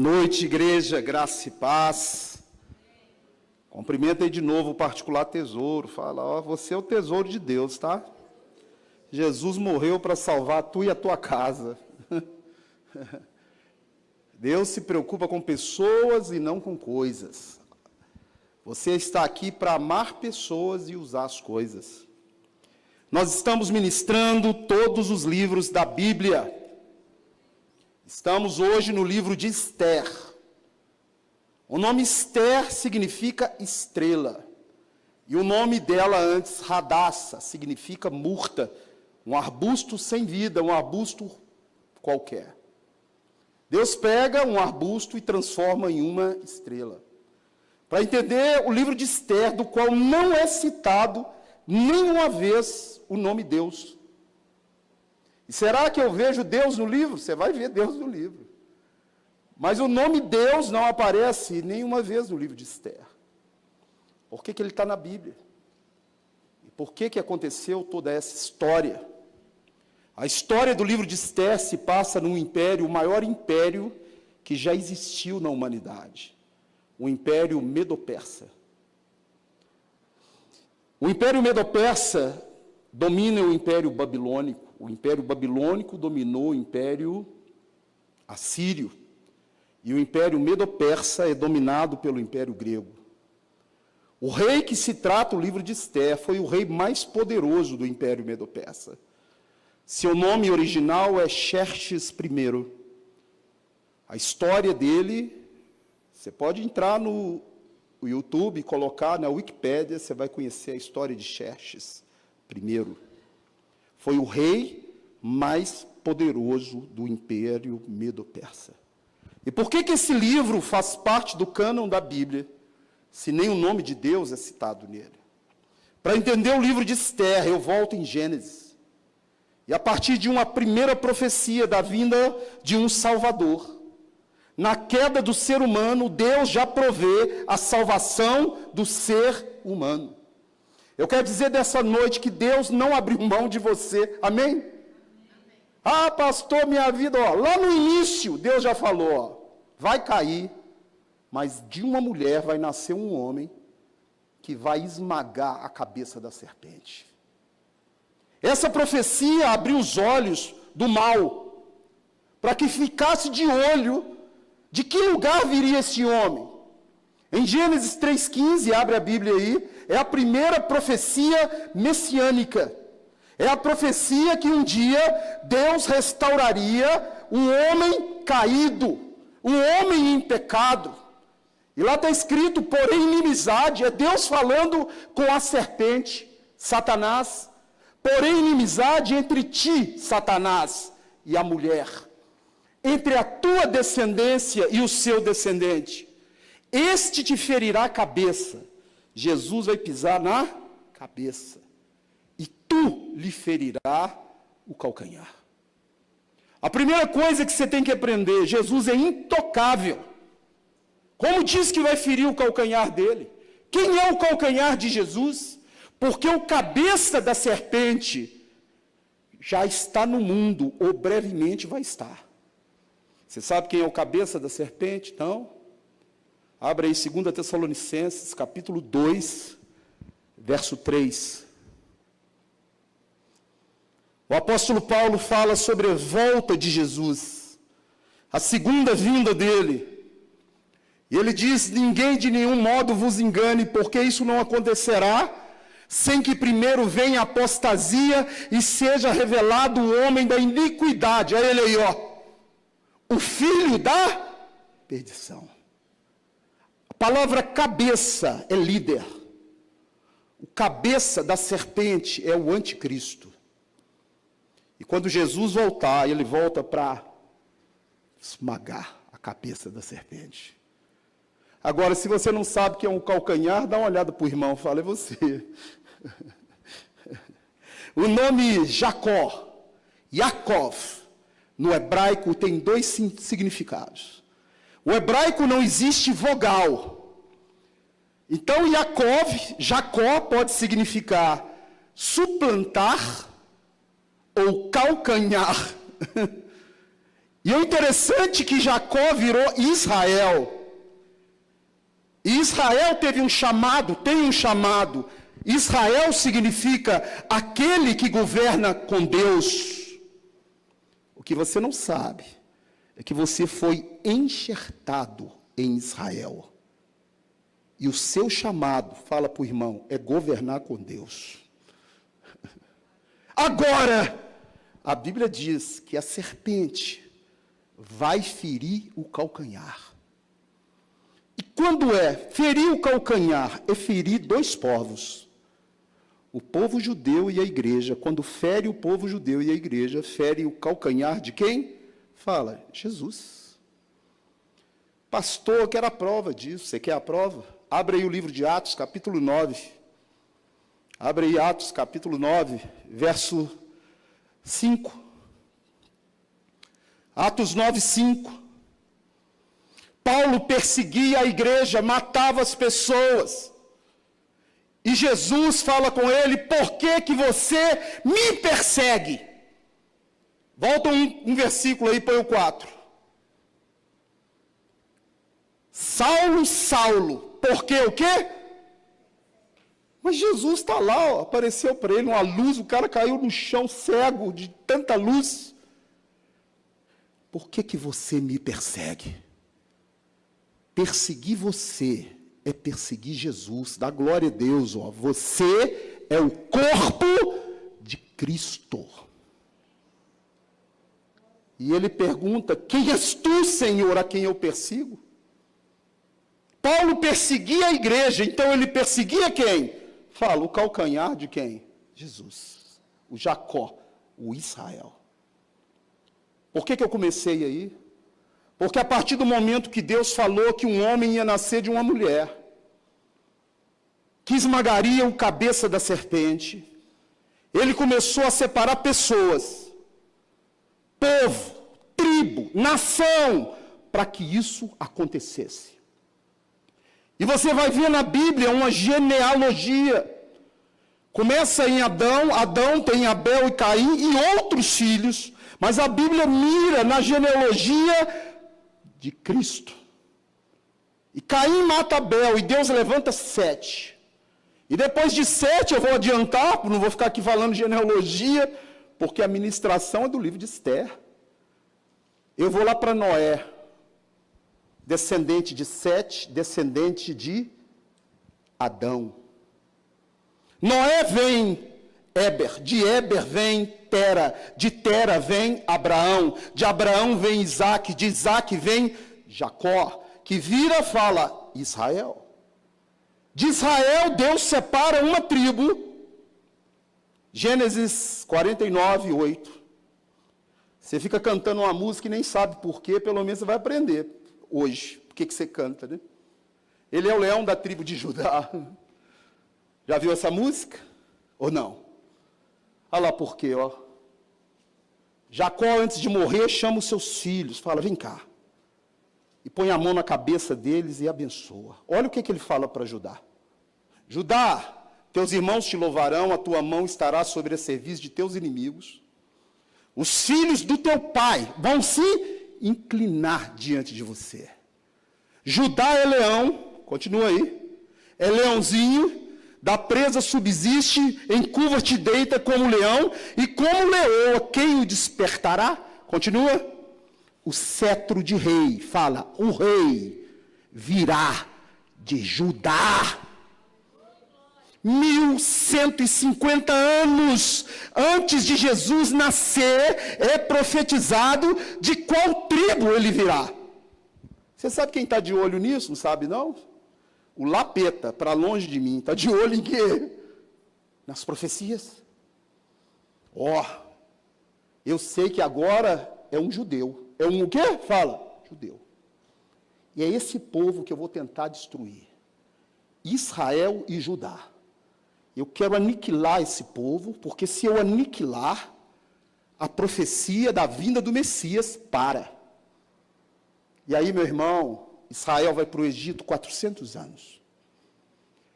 Noite, igreja, graça e paz. Cumprimenta aí de novo o particular tesouro. Fala, ó, você é o tesouro de Deus, tá? Jesus morreu para salvar tu e a tua casa. Deus se preocupa com pessoas e não com coisas. Você está aqui para amar pessoas e usar as coisas. Nós estamos ministrando todos os livros da Bíblia. Estamos hoje no livro de Esther. O nome Esther significa estrela. E o nome dela antes, Hadassah, significa murta, um arbusto sem vida, um arbusto qualquer. Deus pega um arbusto e transforma em uma estrela. Para entender o livro de Esther, do qual não é citado nenhuma vez o nome Deus. E será que eu vejo Deus no livro? Você vai ver Deus no livro. Mas o nome Deus não aparece nenhuma vez no livro de Esther. Por que ele está na Bíblia? E por que aconteceu toda essa história? A história do livro de Esther se passa num império, o maior império que já existiu na humanidade. O Império Medo-Persa. O Império Medo-Persa domina o Império Babilônico. O Império Babilônico dominou o Império Assírio. E o Império Medo-Persa é dominado pelo Império Grego. O rei que se trata o livro de Esther foi o rei mais poderoso do Império Medo-Persa. Seu nome original é Xerxes I. A história dele, você pode entrar no YouTube e colocar na Wikipédia, você vai conhecer a história de Xerxes I. Foi o rei mais poderoso do Império Medo-Persa. E por que esse livro faz parte do cânon da Bíblia, se nem o nome de Deus é citado nele? Para entender o livro de Esther, eu volto em Gênesis. E a partir de uma primeira profecia da vinda de um Salvador, na queda do ser humano, Deus já provê a salvação do ser humano. Eu quero dizer dessa noite que Deus não abriu mão de você. Amém? Amém. Ah, pastor, minha vida, ó, lá no início, Deus já falou, ó, vai cair, mas de uma mulher vai nascer um homem que vai esmagar a cabeça da serpente. Essa profecia abriu os olhos do mal, para que ficasse de olho de que lugar viria esse homem. Em Gênesis 3,15, abre a Bíblia aí, é a primeira profecia messiânica. É a profecia que um dia Deus restauraria um homem caído, um homem em pecado. E lá está escrito, porém inimizade, é Deus falando com a serpente, Satanás. Porém inimizade entre ti, Satanás, e a mulher, entre a tua descendência e o seu descendente. Este te ferirá a cabeça. Jesus vai pisar na cabeça. E tu lhe ferirá o calcanhar. A primeira coisa que você tem que aprender, Jesus é intocável. Como diz que vai ferir o calcanhar dele? Quem é o calcanhar de Jesus? Porque o cabeça da serpente já está no mundo, ou brevemente vai estar. Você sabe quem é o cabeça da serpente? Não? Abra aí 2 Tessalonicenses, capítulo 2, verso 3. O apóstolo Paulo fala sobre a volta de Jesus, a segunda vinda dele. E ele diz, ninguém de nenhum modo vos engane, porque isso não acontecerá, sem que primeiro venha a apostasia e seja revelado o homem da iniquidade. Olha ele aí, ó. O filho da perdição. A palavra cabeça é líder. O cabeça da serpente é o anticristo. E quando Jesus voltar, ele volta para esmagar a cabeça da serpente. Agora, se você não sabe que é um calcanhar, dá uma olhada para o irmão, fala, é você. O nome Jacó, Yaakov, no hebraico tem dois significados. O hebraico não existe vogal. Então, Jacó pode significar suplantar ou calcanhar. E é interessante que Jacó virou Israel. E Israel teve um chamado, tem um chamado. Israel significa aquele que governa com Deus. O que você não sabe é que você foi enxertado em Israel. E o seu chamado, fala para o irmão, é governar com Deus. Agora, a Bíblia diz que a serpente vai ferir o calcanhar. E quando é ferir o calcanhar, é ferir dois povos. O povo judeu e a igreja. Quando fere o povo judeu e a igreja, fere o calcanhar de quem? Fala, Jesus. Pastor, eu quero a prova disso. Você quer a prova? Abre aí o livro de Atos, capítulo 9. Abre aí Atos, capítulo 9, verso 5. Atos 9, 5. Paulo perseguia a igreja, matava as pessoas. E Jesus fala com ele, por que você me persegue? Volta um versículo aí, põe o 4. Saulo, Saulo, por que o quê? Mas Jesus está lá, ó, apareceu para ele uma luz, o cara caiu no chão cego de tanta luz. Por que você me persegue? Perseguir você é perseguir Jesus, dá glória a Deus, ó. Você é o corpo de Cristo. E ele pergunta, quem és tu, Senhor, a quem eu persigo? Paulo perseguia a igreja, então ele perseguia quem? Fala, o calcanhar de quem? Jesus, o Jacó, o Israel. Por que eu comecei aí? Porque a partir do momento que Deus falou que um homem ia nascer de uma mulher, que esmagaria o cabeça da serpente, ele começou a separar pessoas, povo, tribo, nação, para que isso acontecesse. E você vai ver na Bíblia uma genealogia. Começa em Adão, Adão tem Abel e Caim e outros filhos, mas a Bíblia mira na genealogia de Cristo. E Caim mata Abel, e Deus levanta 7. E depois de 7, eu vou adiantar, não vou ficar aqui falando genealogia, porque a ministração é do livro de Esther. Eu vou lá para Noé, descendente de 7, descendente de Adão. Noé vem Éber, de Éber vem Tera, de Tera vem Abraão, de Abraão vem Isaac, de Isaac vem Jacó, que vira fala Israel. De Israel Deus separa uma tribo, Gênesis 49, 8. Você fica cantando uma música e nem sabe por quê, pelo menos você vai aprender hoje, por que você canta, né? Ele é o leão da tribo de Judá. Já viu essa música? Ou não? Olha lá por quê, ó. Jacó, antes de morrer, chama os seus filhos, fala, vem cá. E põe a mão na cabeça deles e abençoa. Olha o que ele fala para Judá. Judá, teus irmãos te louvarão, a tua mão estará sobre a cerviz de teus inimigos. Os filhos do teu pai vão se inclinar diante de você. Judá é leão, continua aí, é leãozinho, da presa subsiste, em curva te deita como leão, e como leoa, quem o despertará? Continua. O cetro de rei, fala, o rei virá de Judá. 1150 anos antes de Jesus nascer, é profetizado de qual tribo ele virá. Você sabe quem está de olho nisso? Não sabe não? O Lapeta, para longe de mim, está de olho em quê? Nas profecias. Ó, eu sei que agora é um judeu. É um o quê? Fala, judeu. E é esse povo que eu vou tentar destruir. Israel e Judá. Eu quero aniquilar esse povo, porque se eu aniquilar, a profecia da vinda do Messias para. E aí, meu irmão, Israel vai para o Egito 400 anos.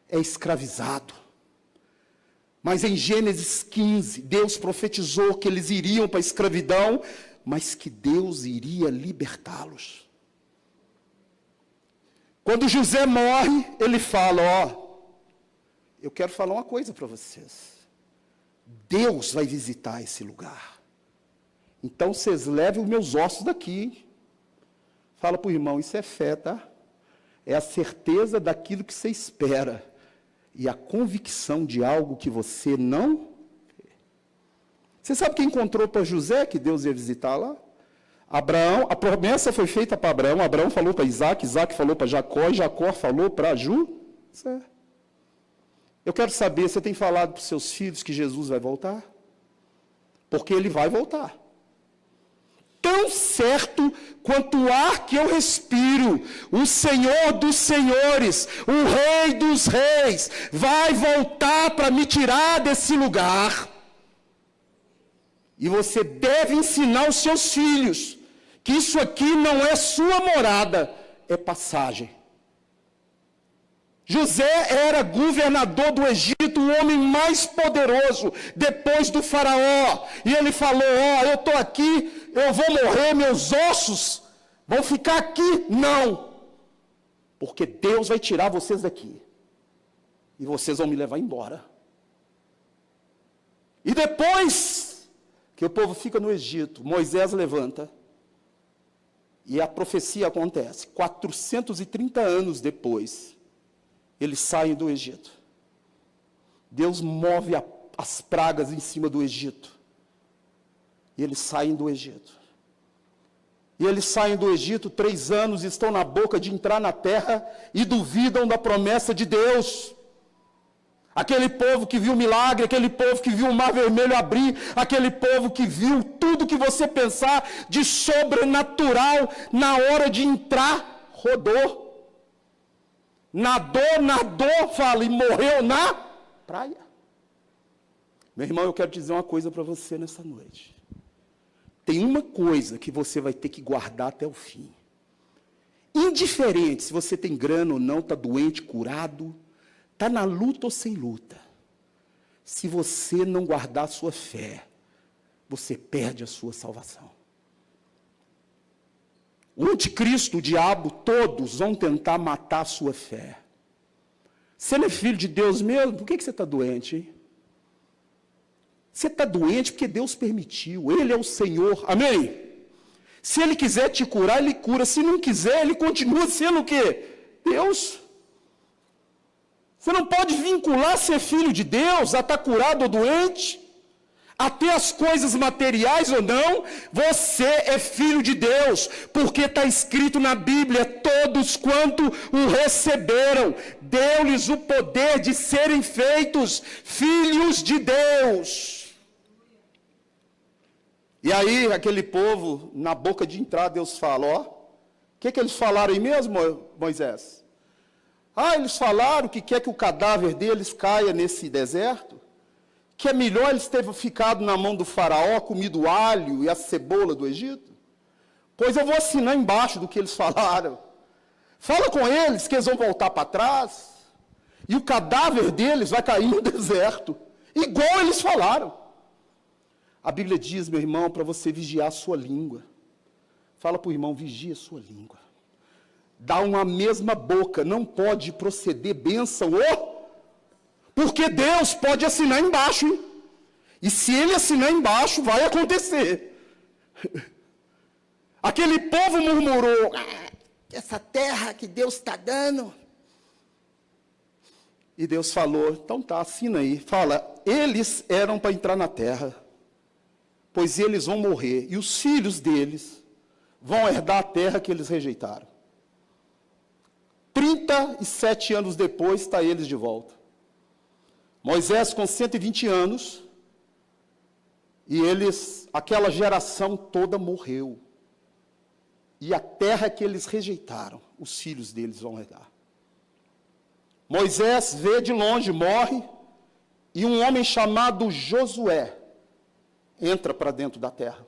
É escravizado. Mas em Gênesis 15, Deus profetizou que eles iriam para a escravidão mas que Deus iria libertá-los. Quando José morre, ele fala, eu quero falar uma coisa para vocês. Deus vai visitar esse lugar. Então, vocês levem os meus ossos daqui. Fala para o irmão, isso é fé, tá? É a certeza daquilo que você espera. E a convicção de algo que você não vê. Você sabe quem encontrou para José que Deus ia visitar lá? Abraão, a promessa foi feita para Abraão, Abraão falou para Isaac, Isaac falou para Jacó, e Jacó falou para José. Eu quero saber, você tem falado para os seus filhos que Jesus vai voltar? Porque ele vai voltar. Tão certo quanto o ar que eu respiro, o Senhor dos senhores, o Rei dos reis, vai voltar para me tirar desse lugar. E você deve ensinar os seus filhos que isso aqui não é sua morada, é passagem. José era governador do Egito, o homem mais poderoso depois do faraó. E ele falou, eu estou aqui, eu vou morrer, meus ossos vão ficar aqui. Não, porque Deus vai tirar vocês daqui. E vocês vão me levar embora. E depois que o povo fica no Egito, Moisés levanta. E a profecia acontece. 430 anos depois, eles saem do Egito. Deus move as pragas em cima do Egito. E eles saem do Egito. E eles saem do Egito, 3 anos, estão na boca de entrar na terra e duvidam da promessa de Deus. Aquele povo que viu o milagre, aquele povo que viu o mar vermelho abrir, aquele povo que viu tudo que você pensar de sobrenatural, na hora de entrar, rodou. Nadou, fala, e morreu na praia. Meu irmão, eu quero dizer uma coisa para você nessa noite. Tem uma coisa que você vai ter que guardar até o fim. Indiferente se você tem grana ou não, está doente, curado, está na luta ou sem luta. Se você não guardar a sua fé, você perde a sua salvação. O anticristo, o diabo, todos vão tentar matar a sua fé. Você não é filho de Deus mesmo? Por que você está doente, hein? Você está doente porque Deus permitiu. Ele é o Senhor. Amém? Se Ele quiser te curar, Ele cura. Se não quiser, Ele continua sendo o quê? Deus. Você não pode vincular ser filho de Deus a estar curado ou doente. Até as coisas materiais ou não, você é filho de Deus, porque está escrito na Bíblia, todos quanto o receberam, deu-lhes o poder de serem feitos filhos de Deus. E aí, aquele povo, na boca de entrada, Deus fala, o que eles falaram aí mesmo, Moisés? Eles falaram que quer que o cadáver deles caia nesse deserto, que é melhor eles terem ficado na mão do faraó, comido o alho e a cebola do Egito? Pois eu vou assinar embaixo do que eles falaram. Fala com eles que eles vão voltar para trás, e o cadáver deles vai cair no deserto, igual eles falaram. A Bíblia diz, meu irmão, para você vigiar a sua língua. Fala para o irmão, vigia a sua língua. Dá uma mesma boca, não pode proceder bênção porque Deus pode assinar embaixo, hein? E se Ele assinar embaixo, vai acontecer. Aquele povo murmurou, essa terra que Deus está dando. E Deus falou, então tá, assina aí. Fala, eles eram para entrar na terra, pois eles vão morrer, e os filhos deles vão herdar a terra que eles rejeitaram. 37 anos depois, está eles de volta. Moisés com 120 anos, e aquela geração toda morreu. E a terra que eles rejeitaram, os filhos deles vão herdar. Moisés vê de longe, morre, e um homem chamado Josué entra para dentro da terra.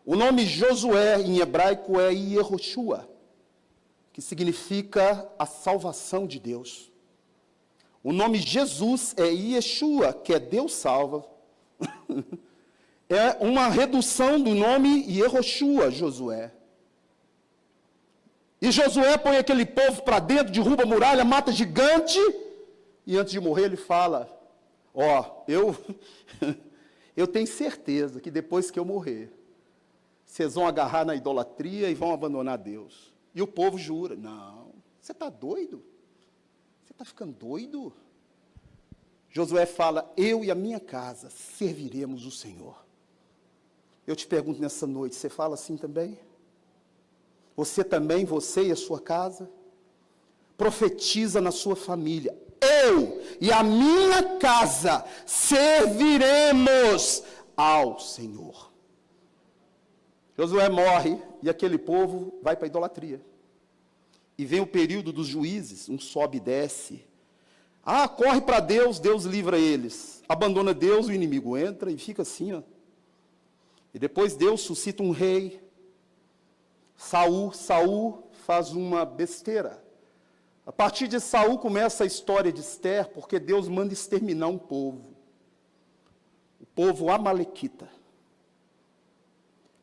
O nome Josué em hebraico é Yehoshua, que significa a salvação de Deus. O nome Jesus é Yeshua, que é Deus salva. é uma redução do nome Yehoshua, Josué. E Josué põe aquele povo para dentro, derruba a muralha, mata gigante, e antes de morrer ele fala, eu tenho certeza que depois que eu morrer, vocês vão agarrar na idolatria e vão abandonar Deus. E o povo jura, não, você está doido? Você está ficando doido? Josué fala, eu e a minha casa serviremos o Senhor. Eu te pergunto nessa noite, você fala assim também? Você também, você e a sua casa? Profetiza na sua família, eu e a minha casa serviremos ao Senhor. Josué morre e aquele povo vai para a idolatria. E vem o período dos juízes, um sobe e desce. Corre para Deus, Deus livra eles. Abandona Deus, o inimigo entra e fica assim, E depois Deus suscita um rei, Saul faz uma besteira. A partir de Saul começa a história de Ester, porque Deus manda exterminar um povo. O povo amalequita.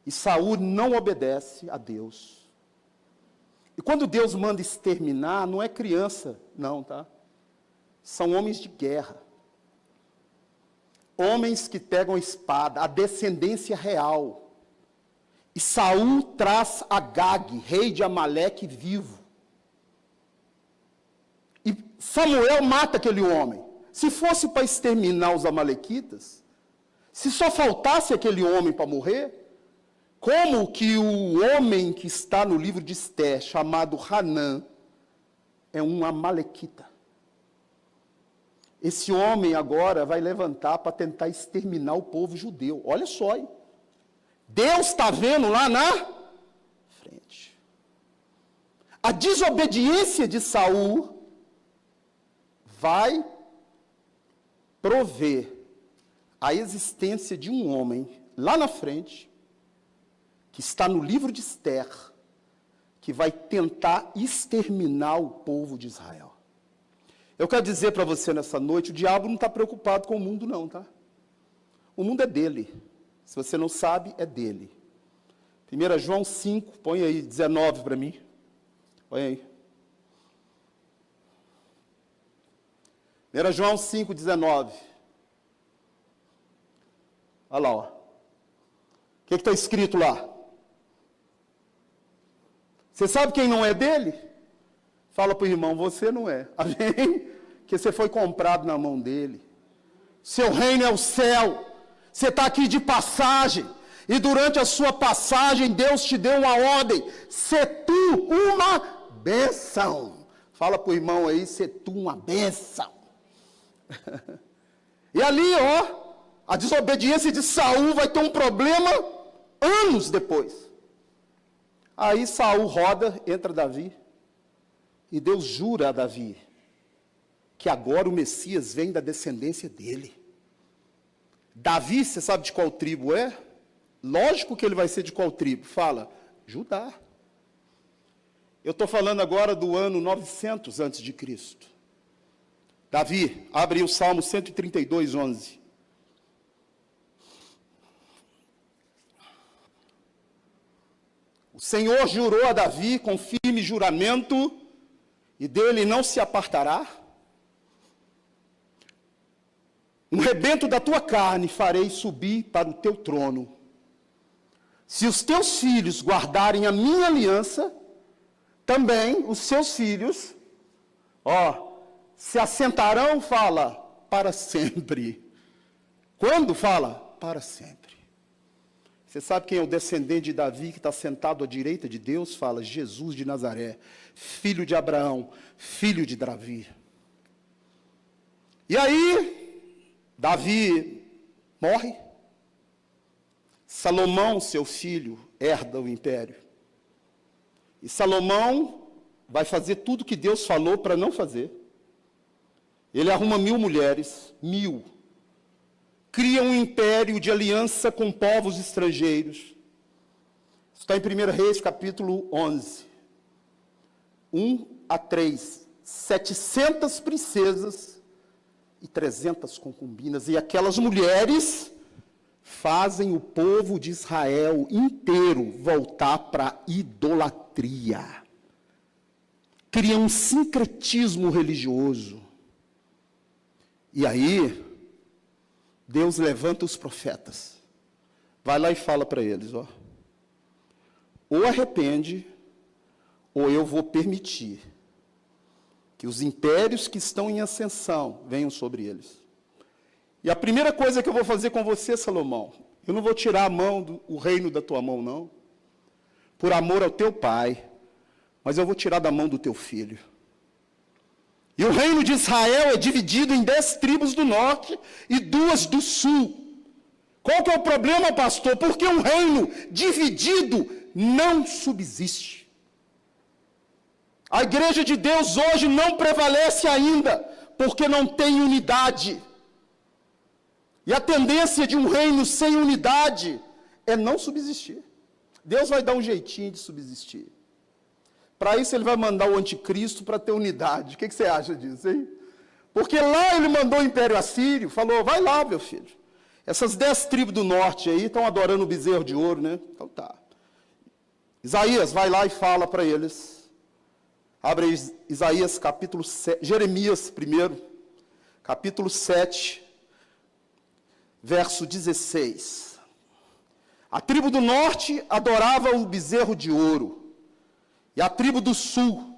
E Saul não obedece a Deus. E quando Deus manda exterminar, não é criança, não, tá? São homens de guerra. Homens que pegam a espada, a descendência real. E Saul traz Agag, rei de Amaleque, vivo. E Samuel mata aquele homem. Se fosse para exterminar os amalequitas, se só faltasse aquele homem para morrer, como que o homem que está no livro de Ester, chamado Hanã, é um amalequita? Esse homem agora vai levantar para tentar exterminar o povo judeu. Olha só, hein? Deus está vendo lá na frente. A desobediência de Saul vai prover a existência de um homem lá na frente, que está no livro de Ester, que vai tentar exterminar o povo de Israel. Eu quero dizer para você nessa noite, o diabo não está preocupado com o mundo não, tá? O mundo é dele. Se você não sabe, é dele. 1 João 5, põe aí 19 para mim. Põe aí. 1 João 5, 19. Olha lá, ó. O que está escrito lá? Você sabe quem não é dele? Fala para o irmão, você não é. Amém? Que você foi comprado na mão dele. Seu reino é o céu. Você está aqui de passagem. E durante a sua passagem, Deus te deu uma ordem. Ser tu uma bênção. Fala para o irmão aí, ser tu uma bênção. E ali, a desobediência de Saul vai ter um problema anos depois. Aí Saul roda, entra Davi. E Deus jura a Davi que agora o Messias vem da descendência dele. Davi, você sabe de qual tribo é? Lógico que ele vai ser de qual tribo? Fala, Judá. Eu estou falando agora do ano 900 antes de Cristo. Davi, abre o Salmo 132, 11. O Senhor jurou a Davi com firme juramento, e dele não se apartará. No rebento da tua carne farei subir para o teu trono. Se os teus filhos guardarem a minha aliança, também os seus filhos, se assentarão, fala, para sempre. Quando fala? Para sempre. Você sabe quem é o descendente de Davi que está sentado à direita de Deus? Fala, Jesus de Nazaré, filho de Abraão, filho de Davi. E aí, Davi morre. Salomão, seu filho, herda o império. E Salomão vai fazer tudo que Deus falou para não fazer. Ele arruma 1000 mulheres, 1000. Cria um império de aliança com povos estrangeiros. Isso está em 1 Reis, capítulo 11. 1 a 3. 700 princesas e 300 concubinas. E aquelas mulheres fazem o povo de Israel inteiro voltar para a idolatria. Criam um sincretismo religioso. E aí, Deus levanta os profetas. Vai lá e fala para eles, ó. Ou arrepende, ou eu vou permitir que os impérios que estão em ascensão venham sobre eles. E a primeira coisa que eu vou fazer com você, Salomão, eu não vou tirar o reino da tua mão, não, por amor ao teu pai, mas eu vou tirar da mão do teu filho. E o reino de Israel é dividido em 10 tribos do norte e 2 do sul. Qual que é o problema, pastor? Porque um reino dividido não subsiste. A igreja de Deus hoje não prevalece ainda, porque não tem unidade. E a tendência de um reino sem unidade é não subsistir. Deus vai dar um jeitinho de subsistir. Para isso ele vai mandar o anticristo para ter unidade. O que você acha disso, hein? Porque lá ele mandou o Império Assírio, falou, vai lá, meu filho. Essas 10 tribos do norte aí estão adorando o bezerro de ouro, né? Então tá. Isaías, vai lá e fala para eles. Abre Isaías capítulo 7, Jeremias primeiro, capítulo 7, verso 16. A tribo do norte adorava o bezerro de ouro. E a tribo do sul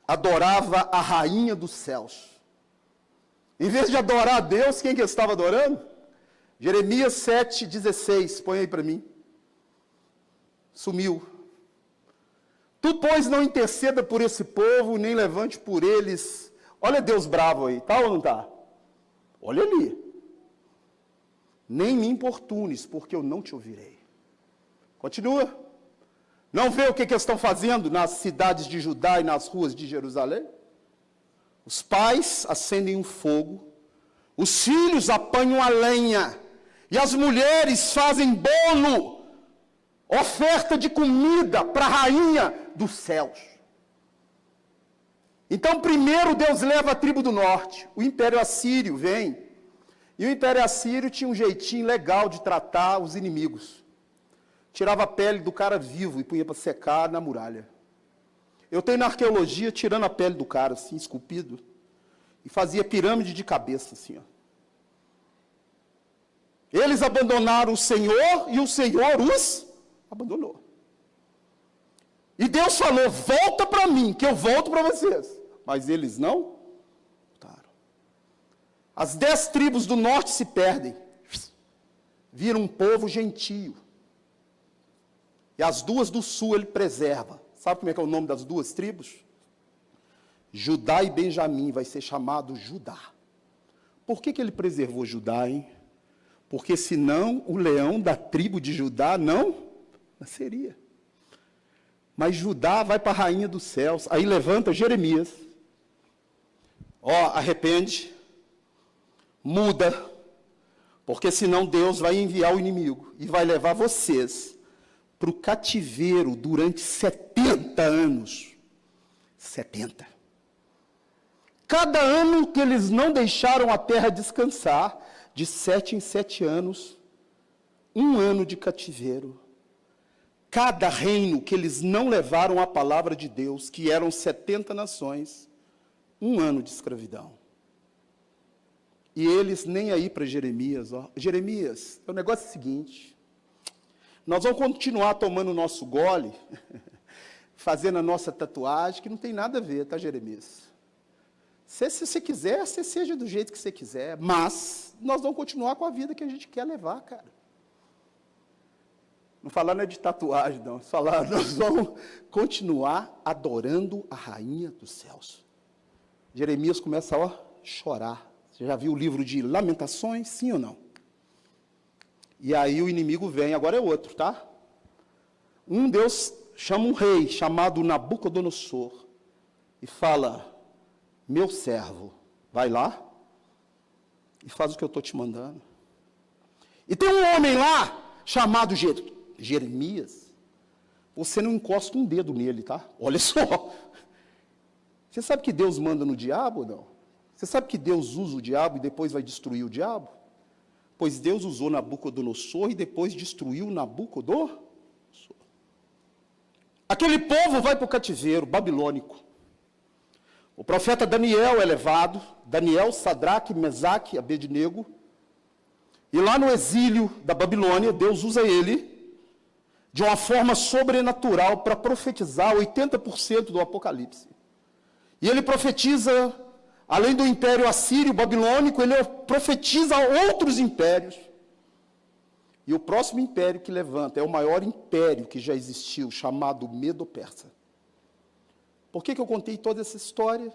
adorava a rainha dos céus. Em vez de adorar a Deus, quem que estava adorando? Jeremias 7,16, põe aí para mim. Sumiu. Tu, pois, não interceda por esse povo, nem levante por eles. Olha Deus bravo aí, tá ou não tá? Olha ali. Nem me importunes, porque eu não te ouvirei. Continua. Não vê o que eles estão fazendo nas cidades de Judá e nas ruas de Jerusalém? Os pais acendem um fogo, os filhos apanham a lenha, e as mulheres fazem bolo, oferta de comida para a rainha dos céus. Então, primeiro Deus leva a tribo do norte, o Império Assírio vem, e o Império Assírio tinha um jeitinho legal de tratar os inimigos. Tirava a pele do cara vivo e punha para secar na muralha. Eu tenho na arqueologia tirando a pele do cara, assim, esculpido, e fazia pirâmide de cabeça, assim, ó. Eles abandonaram o Senhor e o Senhor os abandonou. E Deus falou, volta para mim, que eu volto para vocês. Mas eles não voltaram. As 10 tribos do norte se perdem. Viram um povo gentio. E as 2 do sul ele preserva. Sabe como é que é o nome das 2 tribos? Judá e Benjamim vai ser chamado Judá. Por que ele preservou Judá, hein? Porque senão o leão da tribo de Judá não nasceria. Mas Judá vai para a rainha dos céus. Aí levanta Jeremias. Ó, arrepende. Muda. Porque senão Deus vai enviar o inimigo. E vai levar vocês para o cativeiro durante 70 anos. 70. Cada ano que eles não deixaram a terra descansar, de 7 em 7 anos, 1 ano de cativeiro. Cada reino que eles não levaram a palavra de Deus, que eram 70 nações, 1 ano de escravidão. E eles nem aí para Jeremias, ó. Jeremias, o negócio é o seguinte, nós vamos continuar tomando o nosso gole, fazendo a nossa tatuagem, que não tem nada a ver, tá, Jeremias? Se você quiser, você seja do jeito que você quiser, mas nós vamos continuar com a vida que a gente quer levar, cara. Não falar não é de tatuagem, não. Falar, nós vamos continuar adorando a rainha dos céus. Jeremias começa a chorar. Você já viu o livro de Lamentações, sim ou não? E aí o inimigo vem, agora é outro, tá? Deus chama um rei chamado Nabucodonosor e fala, meu servo, vai lá e faz o que eu estou te mandando. E tem um homem lá chamado Jeremias. Você não encosta um dedo nele, tá? Olha só. Você sabe que Deus manda no diabo ou não? Você sabe que Deus usa o diabo e depois vai destruir o diabo? pois Deus usou Nabucodonosor e depois destruiu Nabucodonosor. Aquele povo vai para o cativeiro babilônico. O profeta Daniel é levado, Daniel, Sadraque, Mesaque, Abednego, e lá no exílio da Babilônia, Deus usa ele de uma forma sobrenatural para profetizar 80% do Apocalipse. E ele profetiza, além do império assírio, babilônico, ele profetiza outros impérios. E o próximo império que levanta é o maior império que já existiu, chamado Medo-Persa. Por que eu contei toda essa história?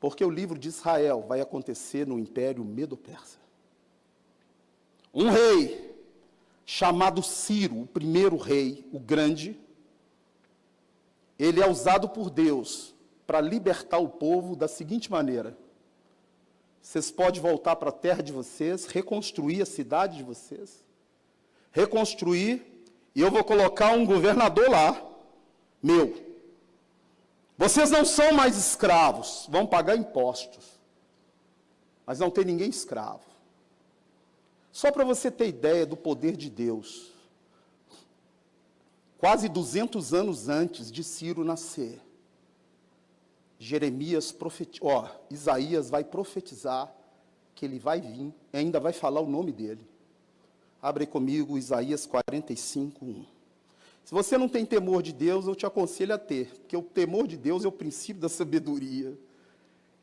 Porque o livro de Israel vai acontecer no império Medo-Persa. Um rei chamado Ciro, o primeiro rei, o grande, ele é usado por Deus para libertar o povo da seguinte maneira: vocês podem voltar para a terra de vocês, reconstruir a cidade de vocês, reconstruir, e eu vou colocar um governador lá, meu. Vocês não são mais escravos, vão pagar impostos, mas não tem ninguém escravo. Só para você ter ideia do poder de Deus, quase 200 anos antes de Ciro nascer, Isaías vai profetizar que ele vai vir, e ainda vai falar o nome dele. Abre comigo Isaías 45, 1. Se você não tem temor de Deus, eu te aconselho a ter, porque o temor de Deus é o princípio da sabedoria.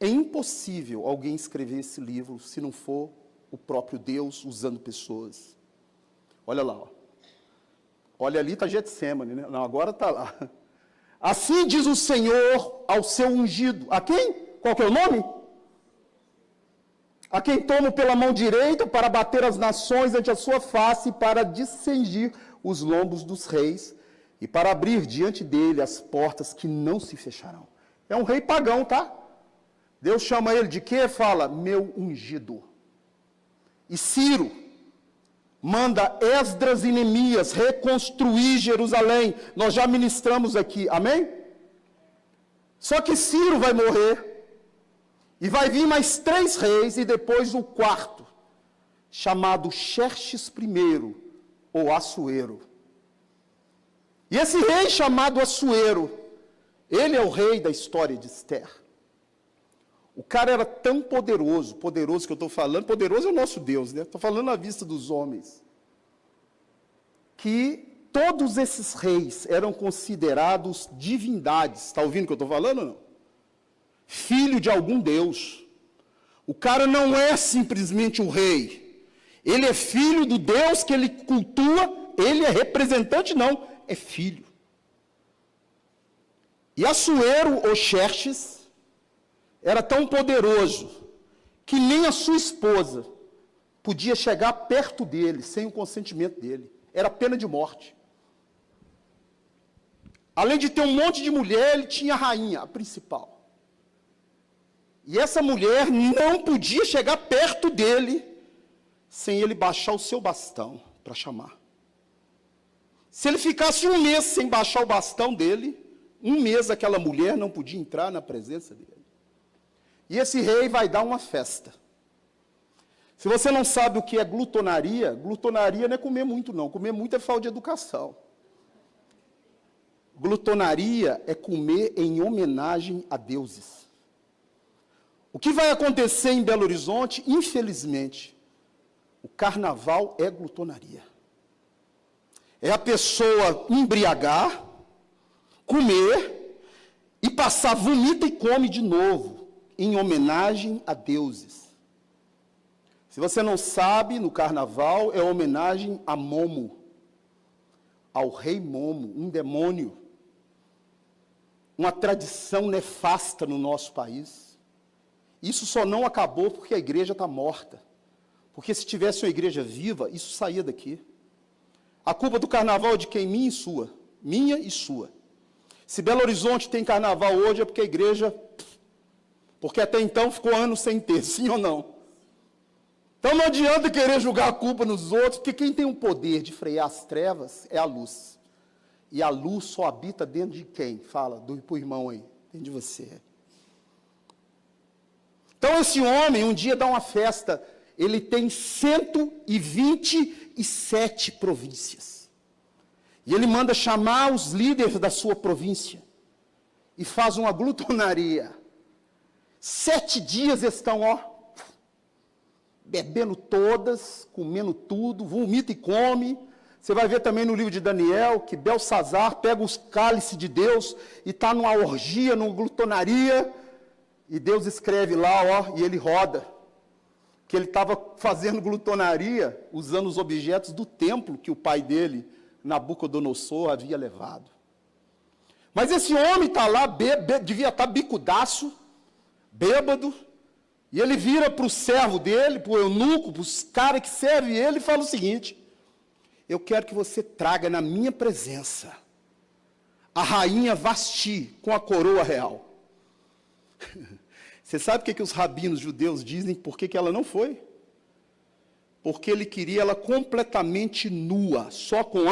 É impossível alguém escrever esse livro se não for o próprio Deus usando pessoas. Olha lá, ó. Olha ali, está Getsemane, né? Não, agora está lá. Assim diz o Senhor ao seu ungido. A quem? Qual que é o nome? A quem tomo pela mão direita para bater as nações ante a sua face, para discingir os lombos dos reis, e para abrir diante dele as portas que não se fecharão. É um rei pagão, tá? Deus chama ele de quê? Fala, meu ungido. E Ciro manda Esdras e Neemias reconstruir Jerusalém. Nós já ministramos aqui, amém? Só que Ciro vai morrer, e vai vir mais 3 reis, e depois o quarto, chamado Xerxes I, ou Assuero. E esse rei chamado Assuero, ele é o rei da história de Esther. O cara era tão poderoso que eu estou falando, poderoso é o nosso Deus, né? Estou falando à vista dos homens, que todos esses reis eram considerados divindades. Está ouvindo o que eu estou falando ou não? Filho de algum Deus. O cara não é simplesmente um rei. Ele é filho do Deus que ele cultua, ele é representante, não, é filho. E Assuero, ou Xerxes, era tão poderoso que nem a sua esposa podia chegar perto dele sem o consentimento dele. Era pena de morte. Além de ter um monte de mulher, ele tinha a rainha, a principal. E essa mulher não podia chegar perto dele sem ele baixar o seu bastão para chamar. Se ele ficasse um mês sem baixar o bastão dele, um mês aquela mulher não podia entrar na presença dele. E esse rei vai dar uma festa. Se você não sabe o que é glutonaria não é comer muito não, comer muito é falta de educação. Glutonaria é comer em homenagem a deuses. O que vai acontecer em Belo Horizonte, infelizmente, o carnaval é glutonaria. É a pessoa embriagar, comer, e passar, vomita e come de novo, em homenagem a deuses. Se você não sabe, no carnaval é homenagem a Momo, ao rei Momo, um demônio. Uma tradição nefasta no nosso país. Isso só não acabou porque a igreja está morta. Porque se tivesse uma igreja viva, isso saía daqui. A culpa do carnaval é de quem? Minha e sua. Minha e sua. Se Belo Horizonte tem carnaval hoje é porque a igreja... Porque até então ficou anos sem ter, sim ou não? Então não adianta querer jogar a culpa nos outros, porque quem tem o poder de frear as trevas é a luz. E a luz só habita dentro de quem? Fala, para o irmão aí, dentro de você. Então esse homem um dia dá uma festa, ele tem 127 províncias. E ele manda chamar os líderes da sua província e faz uma glutonaria. 7 dias estão, bebendo todas, comendo tudo, vomita e come. Você vai ver também no livro de Daniel que Belsazar pega os cálices de Deus e está numa orgia, numa glutonaria, e Deus escreve lá, e ele roda, que ele estava fazendo glutonaria usando os objetos do templo que o pai dele, Nabucodonosor, havia levado. Mas esse homem está lá, devia estar bicudaço, bêbado, e ele vira para o servo dele, para o eunuco, para os caras que servem ele, e fala o seguinte: eu quero que você traga na minha presença a rainha Vasti com a coroa real. Você sabe o que os rabinos judeus dizem? Por que ela não foi? Porque ele queria ela completamente nua, só com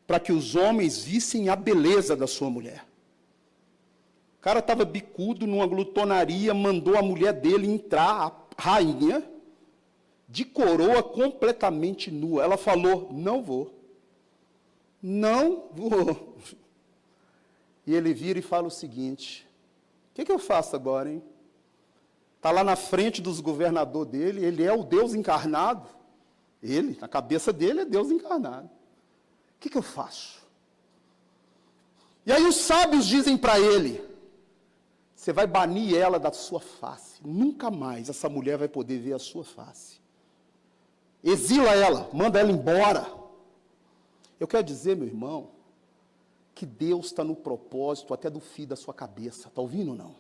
para que os homens vissem a beleza da sua mulher. O cara estava bicudo numa glutonaria, mandou a mulher dele entrar, a rainha, de coroa completamente nua. Ela falou: não vou. Não vou. E ele vira e fala o seguinte: o que eu faço agora, hein? Está lá na frente dos governadores dele, ele é o Deus encarnado. Ele, na cabeça dele, é Deus encarnado. O que eu faço? E aí os sábios dizem para ele: você vai banir ela da sua face. Nunca mais essa mulher vai poder ver a sua face. Exila ela, manda ela embora. Eu quero dizer, meu irmão, que Deus está no propósito até do fio da sua cabeça. Está ouvindo ou não?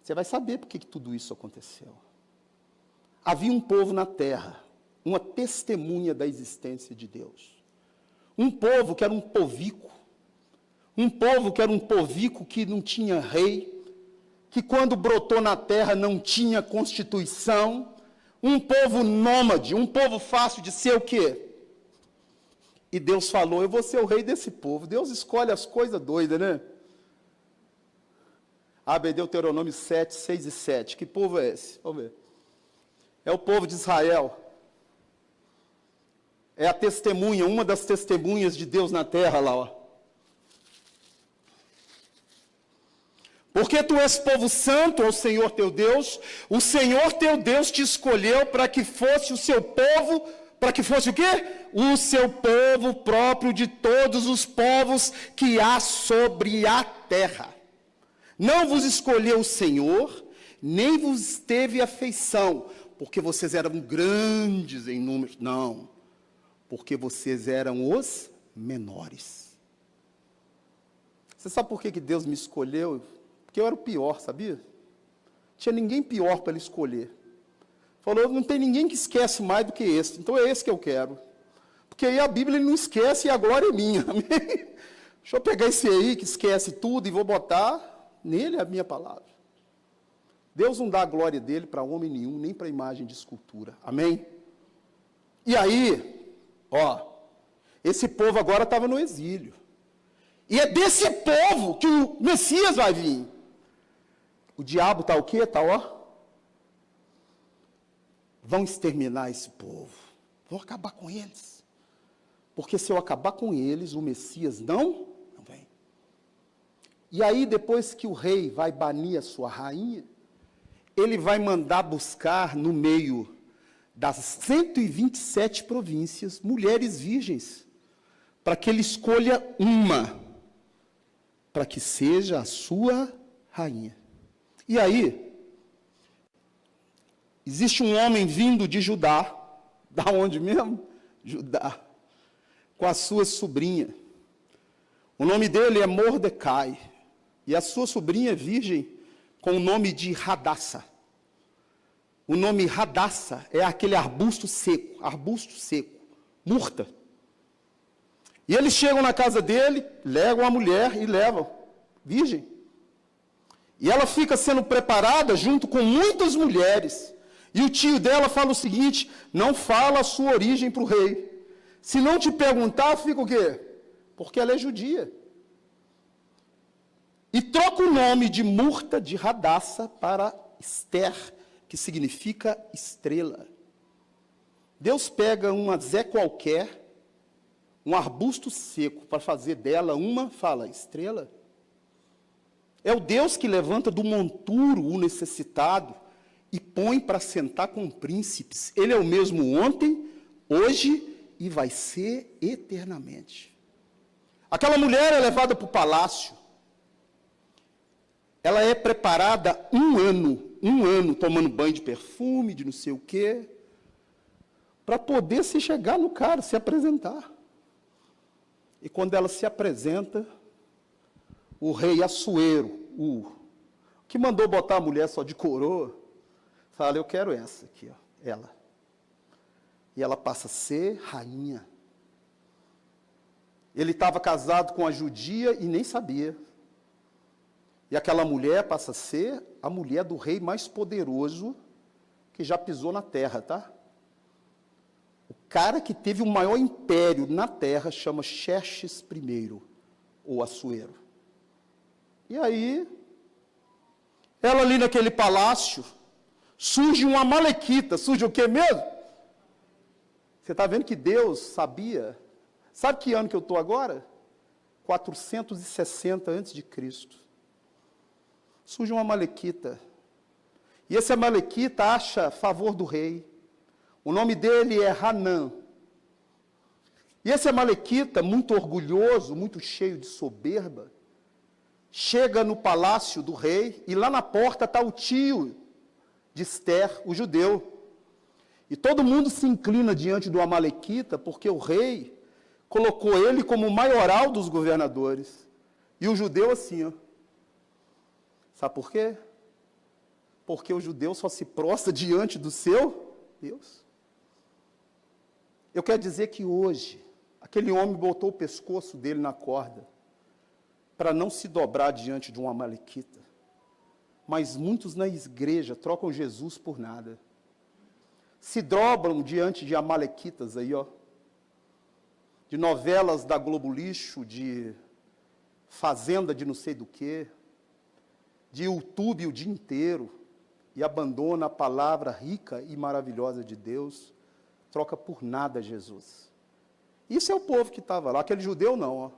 Você vai saber por que tudo isso aconteceu. Havia um povo na terra, uma testemunha da existência de Deus. Um povo que era um povico. Um povo que era um povico que não tinha rei, que quando brotou na terra não tinha constituição. Um povo nômade, um povo fácil de ser o quê? E Deus falou: eu vou ser o rei desse povo. Deus escolhe as coisas doidas, né? Abre Deuteronômio 7, 6 e 7. Que povo é esse? Vamos ver. É o povo de Israel. É a testemunha, uma das testemunhas de Deus na terra lá, Porque tu és povo santo ao Senhor teu Deus, o Senhor teu Deus te escolheu para que fosse o seu povo, para que fosse o quê? O seu povo próprio de todos os povos que há sobre a terra. Não vos escolheu o Senhor, nem vos teve afeição, porque vocês eram grandes em número. Não, porque vocês eram os menores. Você sabe por que Deus me escolheu? Porque eu era o pior, sabia? Tinha ninguém pior para ele escolher. Falou: não tem ninguém que esquece mais do que esse, então é esse que eu quero. Porque aí a Bíblia ele não esquece e a glória é minha. Amém? Deixa eu pegar esse aí que esquece tudo e vou botar nele a minha palavra. Deus não dá a glória dele para homem nenhum, nem para imagem de escultura. Amém? E aí, esse povo agora estava no exílio. E é desse povo que o Messias vai vir. O diabo está o quê? Está, vão exterminar esse povo. Vão acabar com eles. Porque se eu acabar com eles, o Messias não vem. E aí, depois que o rei vai banir a sua rainha, ele vai mandar buscar no meio das 127 províncias mulheres virgens, para que ele escolha uma, para que seja a sua rainha. E aí, existe um homem vindo de Judá, da onde mesmo? Judá, com a sua sobrinha. O nome dele é Mordecai, e a sua sobrinha é virgem, com o nome de Radassa. O nome Radassa é aquele arbusto seco, murta. E eles chegam na casa dele, levam a mulher e levam, virgem. E ela fica sendo preparada junto com muitas mulheres. E o tio dela fala o seguinte: não fala a sua origem para o rei. Se não te perguntar, fica o quê? Porque ela é judia. E troca o nome de Murta, de Radassa, para Esther, que que significa estrela. Deus pega uma Zé qualquer, um arbusto seco, para fazer dela uma, fala, estrela. É o Deus que levanta do monturo o necessitado e põe para sentar com príncipes. Ele é o mesmo ontem, hoje e vai ser eternamente. Aquela mulher é levada para o palácio. Ela é preparada um ano, tomando banho de perfume, de não sei o quê, para poder se chegar no cara, se apresentar. E quando ela se apresenta, o rei Assuero, o que mandou botar a mulher só de coroa, fala, eu quero essa aqui, ó, ela. E ela passa a ser rainha. Ele estava casado com a judia e nem sabia. E aquela mulher passa a ser a mulher do rei mais poderoso que já pisou na terra, tá? O cara que teve o maior império na terra chama Xerxes I, ou Assuero. E aí, ela ali naquele palácio, surge uma amalequita. Surge o quê mesmo? Você está vendo que Deus sabia? Sabe que ano que eu estou agora? 460 a.C. Surge uma amalequita. E esse amalequita acha favor do rei. O nome dele é Hanã. E esse amalequita, muito orgulhoso, muito cheio de soberba, chega no palácio do rei e lá na porta está o tio de Esther, o judeu. E todo mundo se inclina diante do amalequita porque o rei colocou ele como o maioral dos governadores. E o judeu assim, ó. Sabe por quê? Porque o judeu só se prostra diante do seu Deus. Eu quero dizer que hoje, aquele homem botou o pescoço dele na corda para não se dobrar diante de um amalequita. Mas muitos na igreja trocam Jesus por nada. Se dobram diante de amalequitas aí, ó. De novelas da Globo Lixo, de Fazenda de não sei do quê, de YouTube o dia inteiro, e abandona a palavra rica e maravilhosa de Deus, troca por nada Jesus. Isso é o povo que estava lá, aquele judeu não, ó.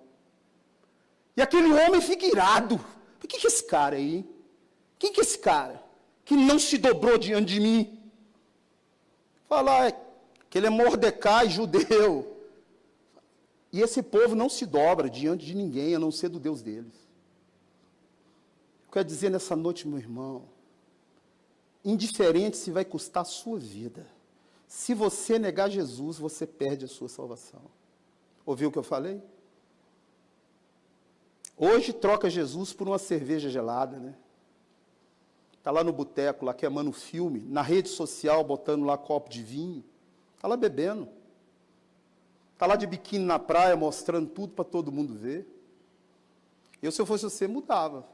E aquele homem fica irado. Por que é esse cara aí, hein? Quem que é esse cara? Que não se dobrou diante de mim. Fala, que ele é Mordecai, judeu. E esse povo não se dobra diante de ninguém, a não ser do Deus deles. Eu quero dizer nessa noite, meu irmão, indiferente se vai custar a sua vida. Se você negar Jesus, você perde a sua salvação. Ouviu o que eu falei? Hoje troca Jesus por uma cerveja gelada, né? Está lá no boteco, lá queimando filme, na rede social, botando lá copo de vinho. Está lá bebendo. Está lá de biquíni na praia, mostrando tudo para todo mundo ver. Eu, se eu fosse você, mudava.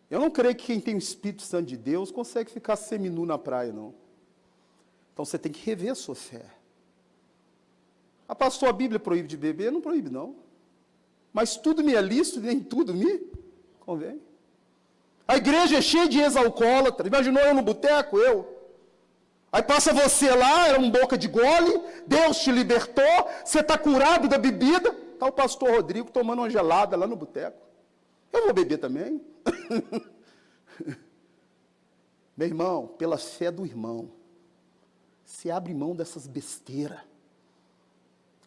Eu não creio que quem tem o Espírito Santo de Deus consegue ficar seminu na praia, não. Então você tem que rever a sua fé. Ah, pastor, a Bíblia proíbe de beber? Não proíbe, não. Mas tudo me é lícito, nem tudo me convém. A igreja é cheia de ex-alcoólatra. Imaginou eu no boteco? Eu. Aí passa você lá, era um boca de gole, Deus te libertou, você está curado da bebida. Está o pastor Rodrigo tomando uma gelada lá no boteco. Eu vou beber também. Meu irmão, pela fé do irmão, se abre mão dessas besteiras.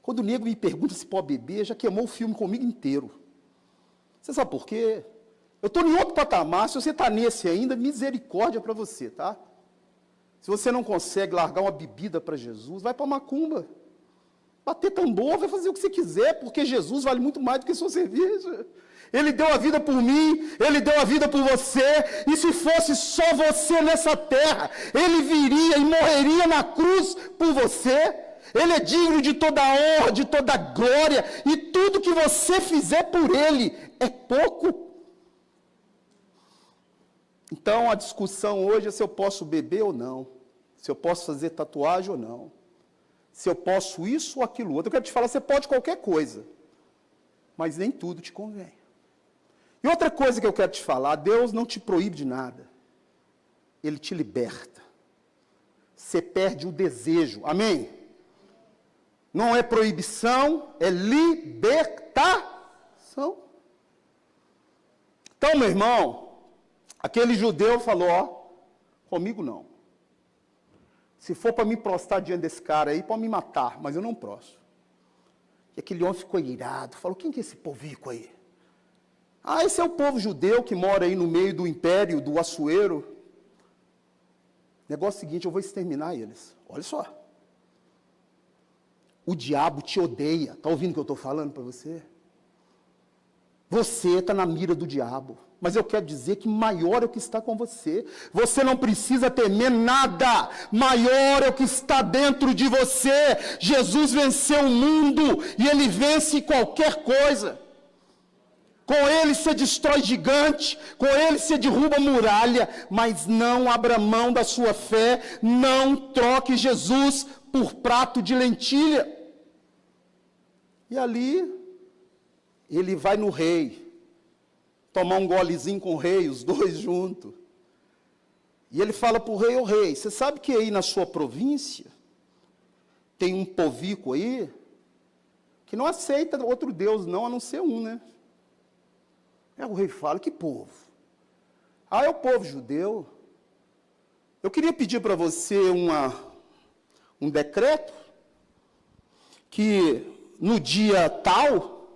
Quando o nego me pergunta se pode beber, já queimou o filme comigo inteiro. Você sabe por quê? Eu estou em outro patamar, se você está nesse ainda, misericórdia para você, tá? Se você não consegue largar uma bebida para Jesus, vai para a macumba. Bater tambor, vai fazer o que você quiser, porque Jesus vale muito mais do que sua cerveja. Ele deu a vida por mim, Ele deu a vida por você, e se fosse só você nessa terra, Ele viria e morreria na cruz por você. Ele é digno de toda honra, de toda glória, e tudo que você fizer por Ele é pouco. Então, a discussão hoje é se eu posso beber ou não, se eu posso fazer tatuagem ou não, se eu posso isso ou aquilo outro. Eu quero te falar, você pode qualquer coisa, mas nem tudo te convém. E outra coisa que eu quero te falar, Deus não te proíbe de nada. ele te liberta. Você perde o desejo. Amém? Não é proibição, é libertação. Então, meu irmão, aquele judeu falou, ó, comigo não. Se for para me prostrar diante desse cara aí, pode me matar, mas eu não prostro. E aquele homem ficou irado, falou, quem que é esse povico aí? Ah, esse é o povo judeu que mora aí no meio do império, do Assuero. Negócio seguinte, eu vou exterminar eles. Olha só. O diabo te odeia. Está ouvindo o que eu estou falando para você? Você está na mira do diabo. Mas eu quero dizer que maior é o que está com você. Você não precisa temer nada. Maior é o que está dentro de você. Jesus venceu o mundo e ele vence qualquer coisa. Com ele você destrói gigante, com ele você derruba muralha, mas não abra mão da sua fé, não troque Jesus por prato de lentilha. E ali, ele vai no rei, tomar um golezinho com o rei, os dois juntos. E ele fala para o rei, ô rei, você sabe que aí na sua província, tem um povico aí, que não aceita outro Deus não, a não ser um, né? Aí o rei fala, que povo? Ah, é o povo judeu. Eu queria pedir para você um decreto, que no dia tal,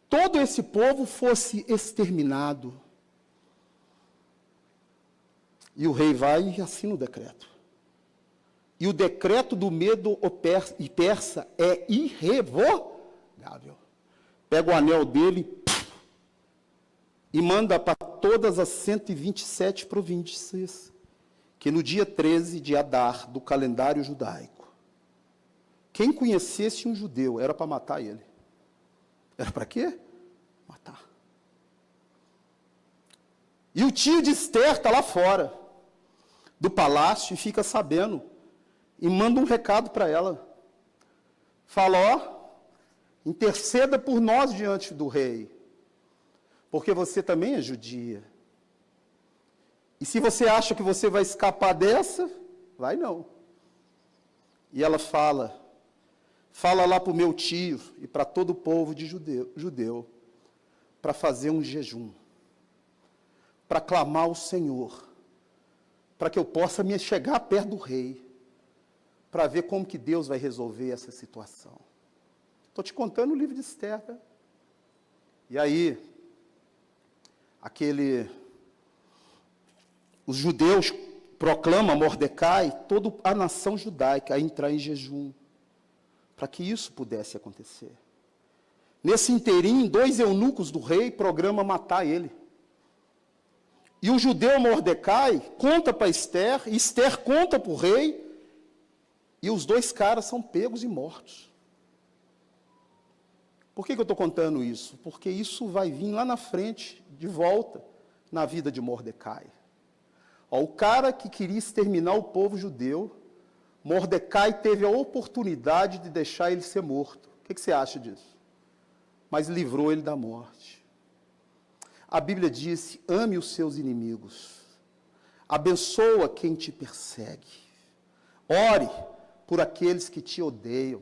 todo esse povo fosse exterminado. E o rei vai e assina o decreto. E o decreto do Medo e Persa é irrevogável. Pega o anel dele e manda para todas as 127 províncias, que no dia 13 de Adar, do calendário judaico, quem conhecesse um judeu era para matar ele. Era para quê? Matar. E o tio de Esther está lá fora do palácio e fica sabendo, e manda um recado para ela. Fala, ó, interceda por nós diante do rei, porque você também é judia. E se você acha que você vai escapar dessa, vai não. E ela fala lá para o meu tio e para todo o povo de judeu para fazer um jejum, para clamar ao Senhor, para que eu possa me chegar perto do rei, para ver como que Deus vai resolver essa situação. Estou te contando o livro de Esther, tá? E aí, os judeus proclamam a Mordecai, toda a nação judaica a entrar em jejum, para que isso pudesse acontecer. Nesse inteirinho, 2 eunucos do rei programam matar ele. E o judeu Mordecai conta para Esther, e Esther conta para o rei, e os 2 caras são pegos e mortos. Por que eu estou contando isso? Porque isso vai vir lá na frente, de volta, na vida de Mordecai. Ó, o cara que queria exterminar o povo judeu, Mordecai teve a oportunidade de deixar ele ser morto. O que você acha disso? Mas livrou ele da morte. A Bíblia diz, ame os seus inimigos, abençoa quem te persegue, ore por aqueles que te odeiam,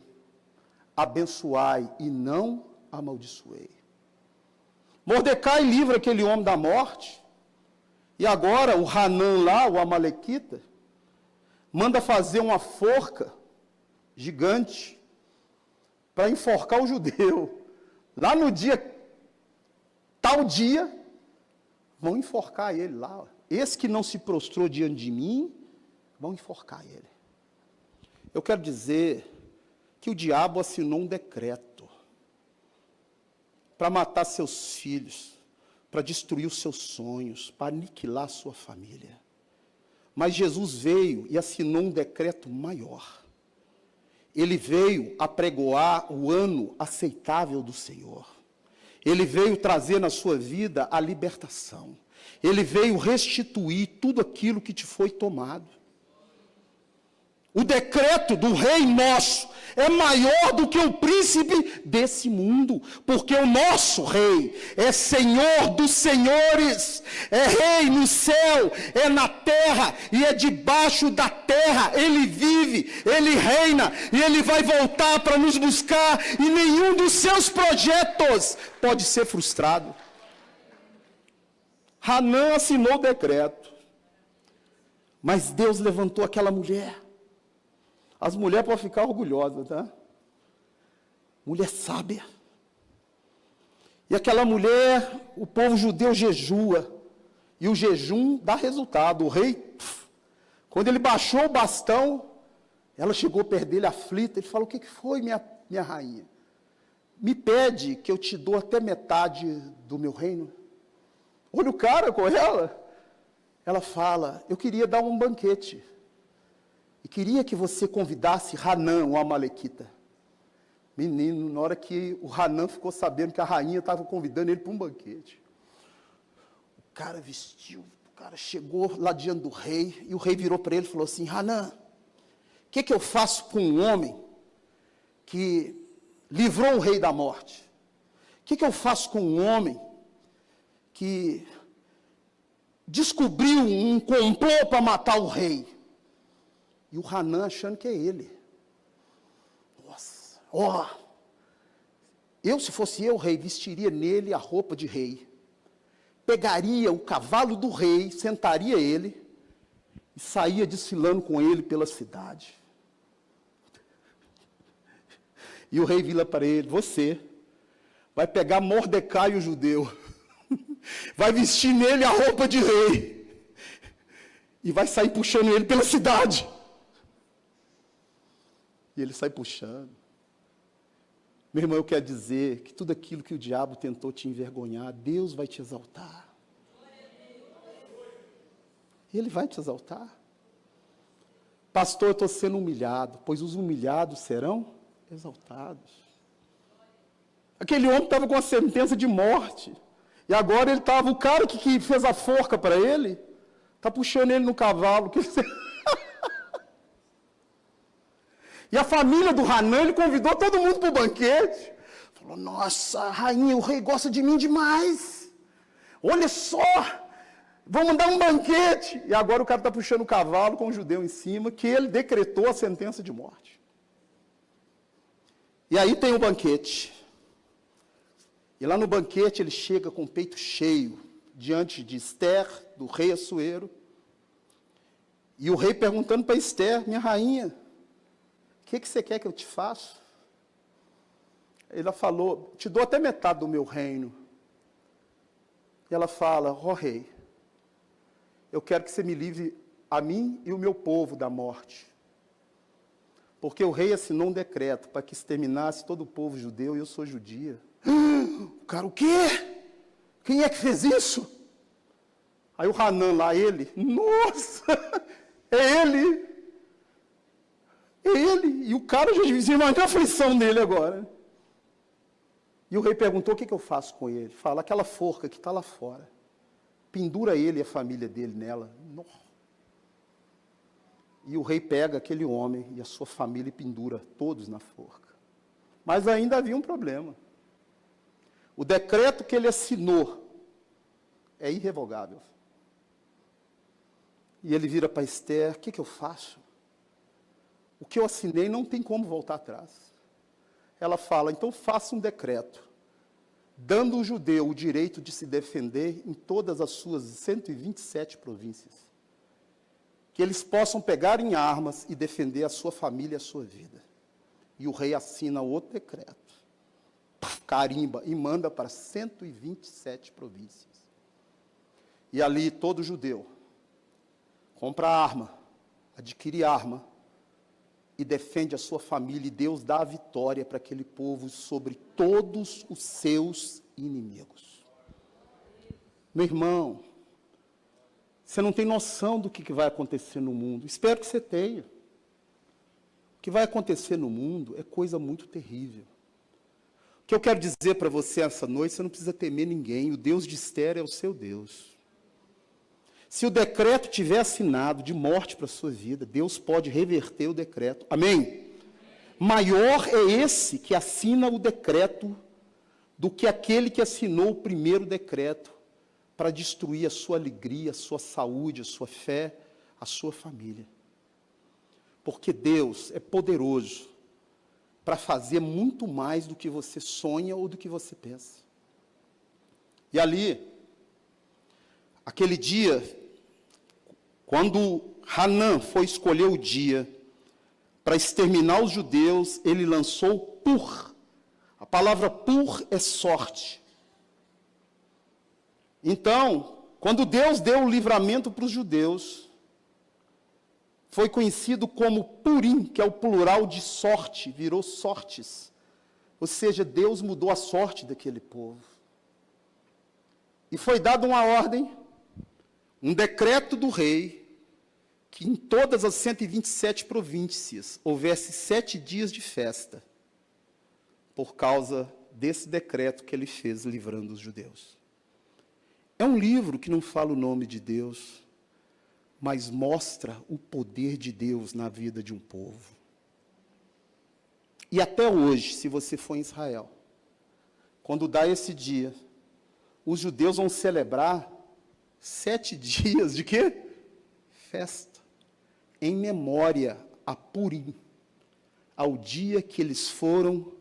abençoai e não amaldiçoei. Mordecai livra aquele homem da morte, e agora o Hanã lá, o amalequita, manda fazer uma forca gigante para enforcar o judeu. Lá no tal dia, vão enforcar ele lá. Esse que não se prostrou diante de mim, vão enforcar ele. Eu quero dizer que o diabo assinou um decreto para matar seus filhos, para destruir os seus sonhos, para aniquilar a sua família. Mas Jesus veio e assinou um decreto maior. Ele veio apregoar o ano aceitável do Senhor. Ele veio trazer na sua vida a libertação. Ele veio restituir tudo aquilo que te foi tomado. O decreto do rei nosso é maior do que o príncipe desse mundo, porque o nosso rei é Senhor dos senhores, é rei no céu, é na terra e é debaixo da terra. Ele vive, ele reina e ele vai voltar para nos buscar, e nenhum dos seus projetos pode ser frustrado. Hanã assinou o decreto, mas Deus levantou aquela mulher. As mulheres podem ficar orgulhosas, tá? Mulher sábia. E aquela mulher, o povo judeu jejua. E o jejum dá resultado. O rei, quando ele baixou o bastão, ela chegou perto dele aflita. Ele falou: o que foi, minha rainha? Me pede que eu te dou até metade do meu reino. Olha o cara com ela. Ela fala: eu queria dar um banquete. E queria que você convidasse Hanã, o amalequita. Menino, na hora que o Hanã ficou sabendo que a rainha estava convidando ele para um banquete, o cara vestiu, o cara chegou lá diante do rei, e o rei virou para ele e falou assim: Hanã, o que eu faço com um homem que livrou o rei da morte? O que eu faço com um homem que descobriu um complô para matar o rei? E o Hanã achando que é ele. Nossa, se fosse eu, rei, vestiria nele a roupa de rei. Pegaria o cavalo do rei, sentaria ele e saía desfilando com ele pela cidade. E o rei vira para ele: você vai pegar Mordecai, o judeu, vai vestir nele a roupa de rei e vai sair puxando ele pela cidade. E ele sai puxando. Meu irmão, eu quero dizer que tudo aquilo que o diabo tentou te envergonhar, Deus vai te exaltar. Ele vai te exaltar. Pastor, eu estou sendo humilhado, pois os humilhados serão exaltados. Aquele homem estava com a sentença de morte, e agora ele estava, o cara que fez a forca para ele, está puxando ele no cavalo. E a família do Hanã, ele convidou todo mundo para o banquete. Falou: nossa, rainha, o rei gosta de mim demais. Olha só, vamos dar um banquete. E agora o cara está puxando o cavalo com o judeu em cima, que ele decretou a sentença de morte. E aí tem o banquete. E lá no banquete ele chega com o peito cheio, diante de Esther, do rei Assuero. E o rei perguntando para Esther: minha rainha, o que você quer que eu te faça? Ela falou: te dou até metade do meu reino. E ela fala: rei, eu quero que você me livre a mim e o meu povo da morte. Porque o rei assinou um decreto para que exterminasse todo o povo judeu, e eu sou judia. Cara, o quê? Quem é que fez isso? Aí o Hanã lá, ele: nossa, é ele. Ele, e o cara já dizia: mas tem a aflição dele agora. E o rei perguntou: o que eu faço com ele? Fala: aquela forca que está lá fora, pendura ele e a família dele nela. E o rei pega aquele homem e a sua família e pendura todos na forca. Mas ainda havia um problema. O decreto que ele assinou é irrevogável. E ele vira para Esther: o que eu faço? O que eu assinei não tem como voltar atrás. Ela fala: então faça um decreto, dando ao judeu o direito de se defender em todas as suas 127 províncias. Que eles possam pegar em armas e defender a sua família e a sua vida. E o rei assina outro decreto, carimba e manda para 127 províncias. E ali todo judeu compra arma, adquire arma, e defende a sua família, e Deus dá a vitória para aquele povo sobre todos os seus inimigos. Meu irmão, você não tem noção do que vai acontecer no mundo. Espero que você tenha. O que vai acontecer no mundo é coisa muito terrível. O que eu quero dizer para você essa noite: você não precisa temer ninguém. O Deus de Esther é o seu Deus. Se o decreto tiver assinado de morte para a sua vida, Deus pode reverter o decreto. Amém? Maior é esse que assina o decreto do que aquele que assinou o primeiro decreto para destruir a sua alegria, a sua saúde, a sua fé, a sua família. Porque Deus é poderoso para fazer muito mais do que você sonha ou do que você pensa. E ali, aquele dia, quando Hanã foi escolher o dia para exterminar os judeus, ele lançou pur. A palavra pur é sorte. Então, quando Deus deu o livramento para os judeus, foi conhecido como Purim, que é o plural de sorte, virou sortes. Ou seja, Deus mudou a sorte daquele povo. E foi dada uma ordem, um decreto do rei, que em todas as 127 províncias houvesse 7 dias de festa, por causa desse decreto que ele fez livrando os judeus. É um livro que não fala o nome de Deus, mas mostra o poder de Deus na vida de um povo. E até hoje, se você for em Israel, quando dá esse dia, os judeus vão celebrar 7 dias de quê? Festa. Em memória a Purim, ao dia que eles foram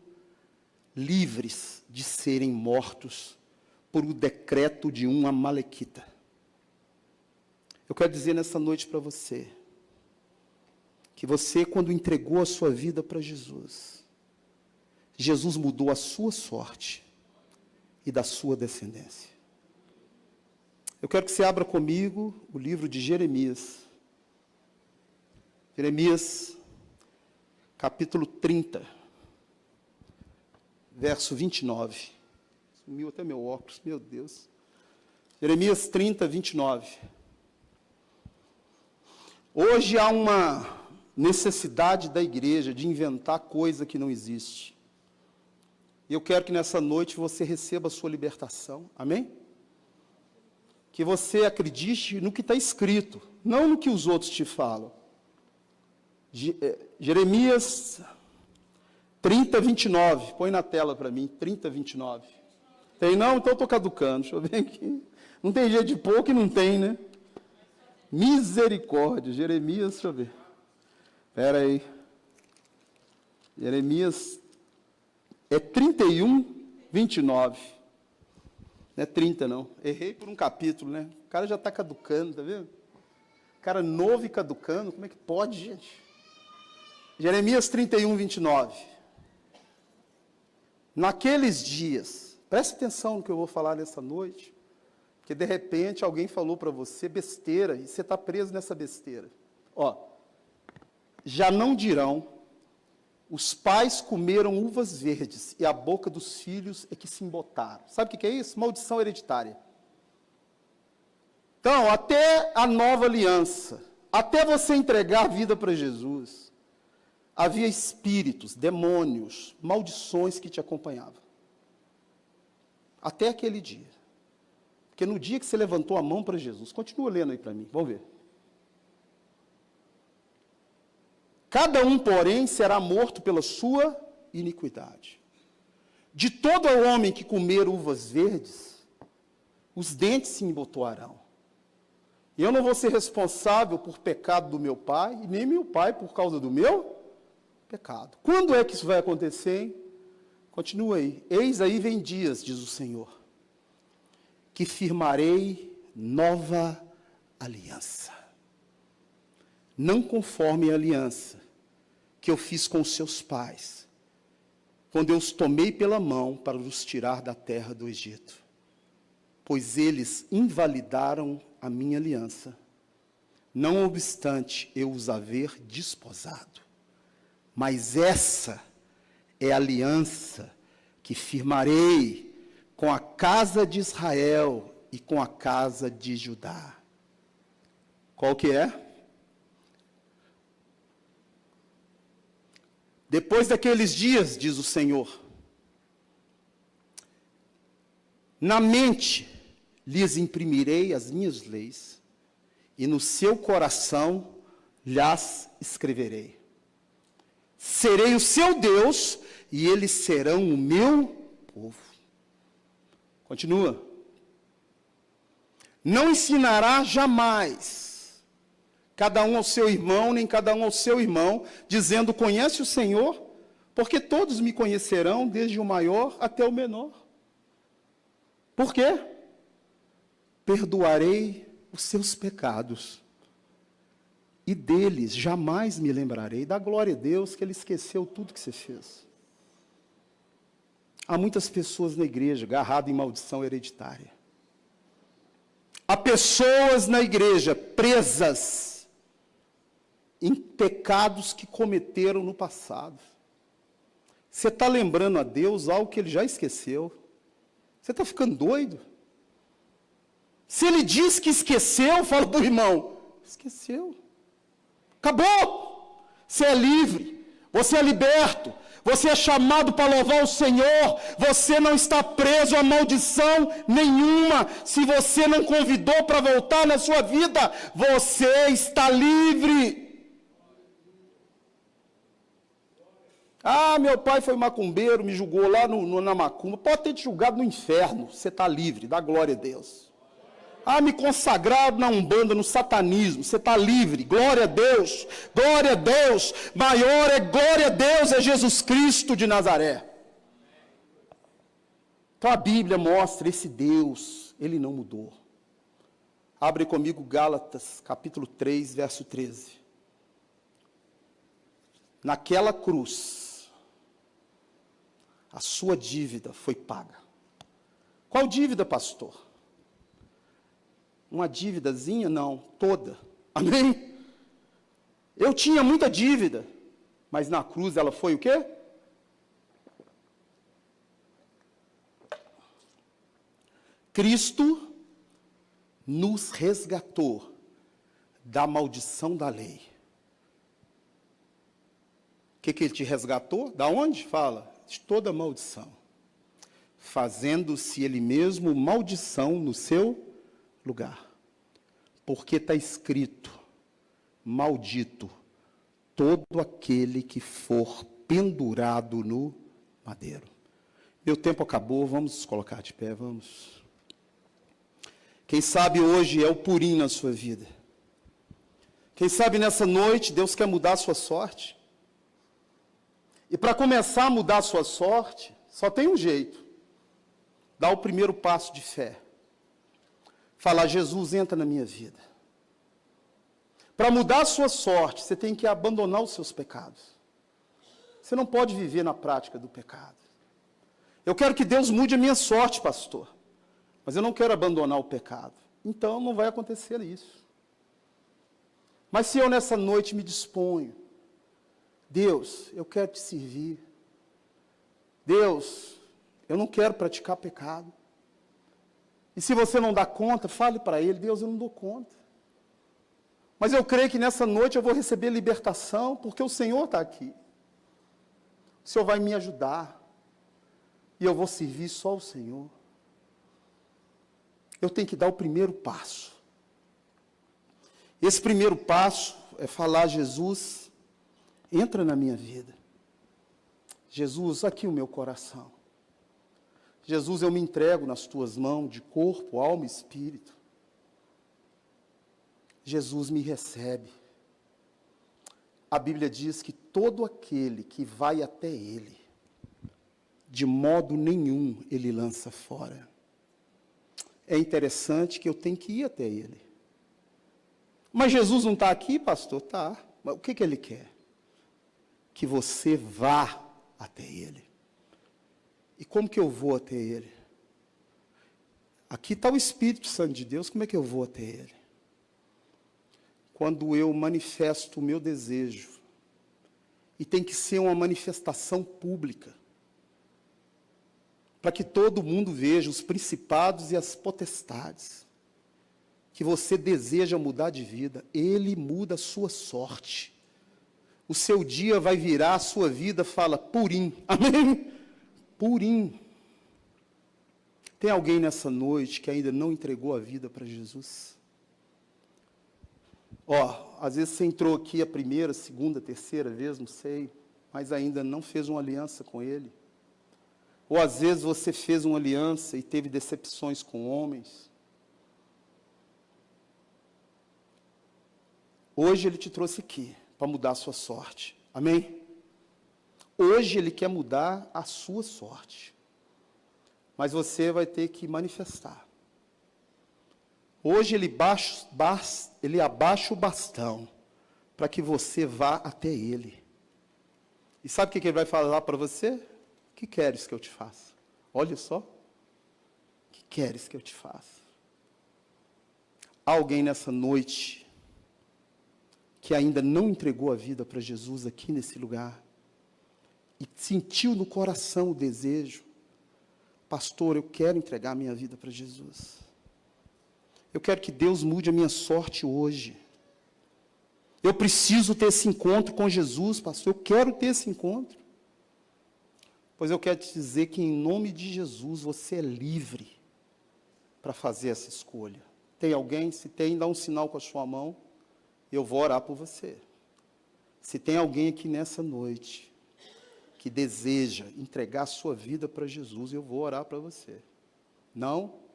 livres de serem mortos por o decreto de um amalequita. Eu quero dizer nessa noite para você, que você, quando entregou a sua vida para Jesus, Jesus mudou a sua sorte e da sua descendência. Eu quero que você abra comigo o livro de Jeremias. Jeremias, capítulo 30, verso 29. Sumiu até meu óculos, meu Deus. Jeremias 30, 29. Hoje há uma necessidade da igreja de inventar coisa que não existe. E eu quero que nessa noite você receba a sua libertação. Amém? Que você acredite no que está escrito, não no que os outros te falam. Jeremias 30, 29. Põe na tela para mim, 30, 29. Tem não? Então eu estou caducando. Deixa eu ver aqui. Não tem jeito de pouco e não tem, né? Misericórdia. Jeremias, deixa eu ver. Espera aí. Jeremias é 31, 29. Não é 30, não. Errei por um capítulo, né? O cara já está caducando, tá vendo? Cara novo e caducando, como é que pode, gente? Jeremias 31, 29. Naqueles dias, preste atenção no que eu vou falar nessa noite, porque de repente alguém falou para você besteira e você está preso nessa besteira. Ó, já não dirão, os pais comeram uvas verdes e a boca dos filhos é que se embotaram. Sabe o que é isso? Maldição hereditária. Então, até a nova aliança, até você entregar a vida para Jesus, havia espíritos, demônios, maldições que te acompanhavam. Até aquele dia. Porque no dia que você levantou a mão para Jesus, continua lendo aí para mim, vamos ver. Cada um, porém, será morto pela sua iniquidade. De todo homem que comer uvas verdes, os dentes se embotoarão. E eu não vou ser responsável por pecado do meu pai, e nem meu pai por causa do meu pecado. Quando é que isso vai acontecer, hein? Continua aí. Eis aí vem dias, diz o Senhor, que firmarei nova aliança. Não conforme a aliança que eu fiz com seus pais, quando eu os tomei pela mão para os tirar da terra do Egito. Pois eles invalidaram a minha aliança, não obstante eu os haver desposado. Mas essa é a aliança que firmarei com a casa de Israel e com a casa de Judá. Qual que é? Depois daqueles dias, diz o Senhor, na mente lhes imprimirei as minhas leis e no seu coração lhas escreverei. Serei o seu Deus, e eles serão o meu povo. Continua. Não ensinará jamais, cada um ao seu irmão, nem cada um ao seu irmão, dizendo, conhece o Senhor? Porque todos me conhecerão, desde o maior até o menor. Por quê? Perdoarei os seus pecados, e deles jamais me lembrarei. Dá glória a Deus que Ele esqueceu tudo que você fez. Há muitas pessoas na igreja agarradas em maldição hereditária. Há pessoas na igreja presas em pecados que cometeram no passado. Você está lembrando a Deus algo que Ele já esqueceu. Você está ficando doido? Se Ele diz que esqueceu, fala para o irmão, esqueceu. Acabou. Você é livre, você é liberto, você é chamado para louvar o Senhor, você não está preso a maldição nenhuma. Se você não convidou para voltar na sua vida, você está livre. Ah, meu pai foi macumbeiro, me julgou lá na macumba. Pode ter te julgado no inferno, você está livre, dá glória a Deus. Ah, me consagrado na Umbanda, no satanismo, você está livre, glória a Deus, maior é glória a Deus, é Jesus Cristo de Nazaré. Então a Bíblia mostra esse Deus, Ele não mudou. Abre comigo Gálatas, capítulo 3, verso 13. Naquela cruz, a sua dívida foi paga. Qual dívida, pastor? Uma dívidazinha? Não, toda. Amém? Eu tinha muita dívida, mas na cruz ela foi o quê? Cristo nos resgatou da maldição da lei. O que Ele te resgatou? Da onde? Fala, de toda maldição. Fazendo-se Ele mesmo maldição no seu lugar. Porque está escrito, maldito todo aquele que for pendurado no madeiro. Meu tempo acabou, vamos nos colocar de pé, vamos. Quem sabe hoje é o Purim na sua vida. Quem sabe nessa noite Deus quer mudar a sua sorte. E para começar a mudar a sua sorte, só tem um jeito. Dar o primeiro passo de fé. Falar, Jesus, entra na minha vida. Para mudar a sua sorte, você tem que abandonar os seus pecados. Você não pode viver na prática do pecado. Eu quero que Deus mude a minha sorte, pastor. Mas eu não quero abandonar o pecado. Então, não vai acontecer isso. Mas se eu nessa noite me disponho, Deus, eu quero te servir. Deus, eu não quero praticar pecado. E se você não dá conta, fale para Ele, Deus, eu não dou conta. Mas eu creio que nessa noite eu vou receber libertação, porque o Senhor está aqui. O Senhor vai me ajudar. E eu vou servir só o Senhor. Eu tenho que dar o primeiro passo. Esse primeiro passo é falar, Jesus, entra na minha vida. Jesus, aqui o meu coração. Jesus, eu me entrego nas tuas mãos, de corpo, alma e espírito. Jesus, me recebe. A Bíblia diz que todo aquele que vai até Ele, de modo nenhum Ele lança fora. É interessante que eu tenho que ir até Ele. Mas Jesus não está aqui, pastor? Está. Mas o que Ele quer? Que você vá até Ele. E como que eu vou até Ele? Aqui está o Espírito Santo de Deus, como é que eu vou até Ele? Quando eu manifesto o meu desejo, e tem que ser uma manifestação pública, para que todo mundo veja os principados e as potestades, que você deseja mudar de vida, Ele muda a sua sorte. O seu dia vai virar, a sua vida fala, Purim, amém? Purim. Tem alguém nessa noite que ainda não entregou a vida para Jesus? Ó, às vezes você entrou aqui a primeira, segunda, terceira vez, não sei, mas ainda não fez uma aliança com Ele. Ou às vezes você fez uma aliança e teve decepções com homens. Hoje Ele te trouxe aqui para mudar a sua sorte. Amém? Hoje Ele quer mudar a sua sorte. Mas você vai ter que manifestar. Hoje Ele abaixa o bastão para que você vá até Ele. E sabe o que Ele vai falar para você? O que queres que eu te faça? Olha só. O que queres que eu te faça? Há alguém nessa noite que ainda não entregou a vida para Jesus aqui nesse lugar e sentiu no coração o desejo: pastor, eu quero entregar a minha vida para Jesus. Eu quero que Deus mude a minha sorte hoje. Eu preciso ter esse encontro com Jesus, pastor. Eu quero ter esse encontro. Pois eu quero te dizer que, em nome de Jesus, você é livre para fazer essa escolha. Tem alguém? Se tem, dá um sinal com a sua mão. Eu vou orar por você. Se tem alguém aqui nessa noite que deseja entregar a sua vida para Jesus, eu vou orar para você. Não?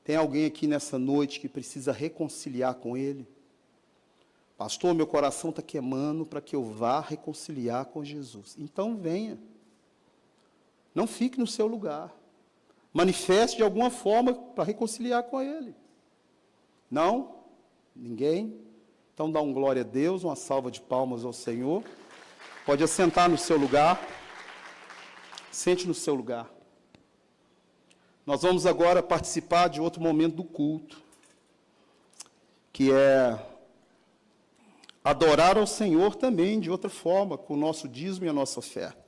Tem alguém aqui nessa noite que precisa reconciliar com Ele? Pastor, meu coração está queimando para que eu vá reconciliar com Jesus. Então venha. Não fique no seu lugar. Manifeste de alguma forma para reconciliar com Ele. Não? Ninguém? Então dá um glória a Deus, uma salva de palmas ao Senhor. Pode assentar no seu lugar. Sente no seu lugar. Nós vamos agora participar de outro momento do culto, que é adorar ao Senhor também de outra forma, com o nosso dízimo e a nossa oferta.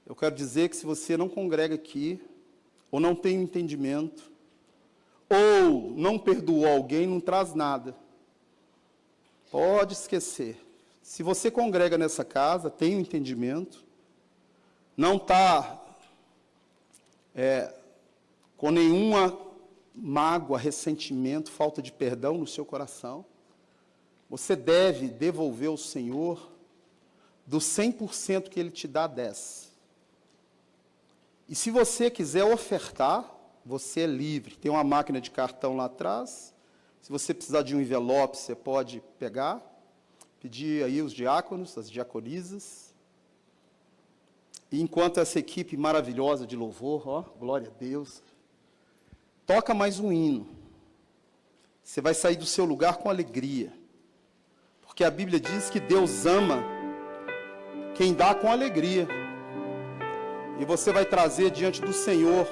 Eu quero dizer que se você não congrega aqui, ou não tem entendimento, ou não perdoou alguém, não traz nada. Pode esquecer. Se você congrega nessa casa, tem um entendimento, não está com nenhuma mágoa, ressentimento, falta de perdão no seu coração, você deve devolver ao Senhor do 100% que Ele te dá, 10%. E se você quiser ofertar, você é livre. Tem uma máquina de cartão lá atrás. Se você precisar de um envelope, você pode pegar, pedir aí os diáconos, as diaconisas. E enquanto essa equipe maravilhosa de louvor, ó, glória a Deus, toca mais um hino. Você vai sair do seu lugar com alegria. Porque a Bíblia diz que Deus ama quem dá com alegria. E você vai trazer diante do Senhor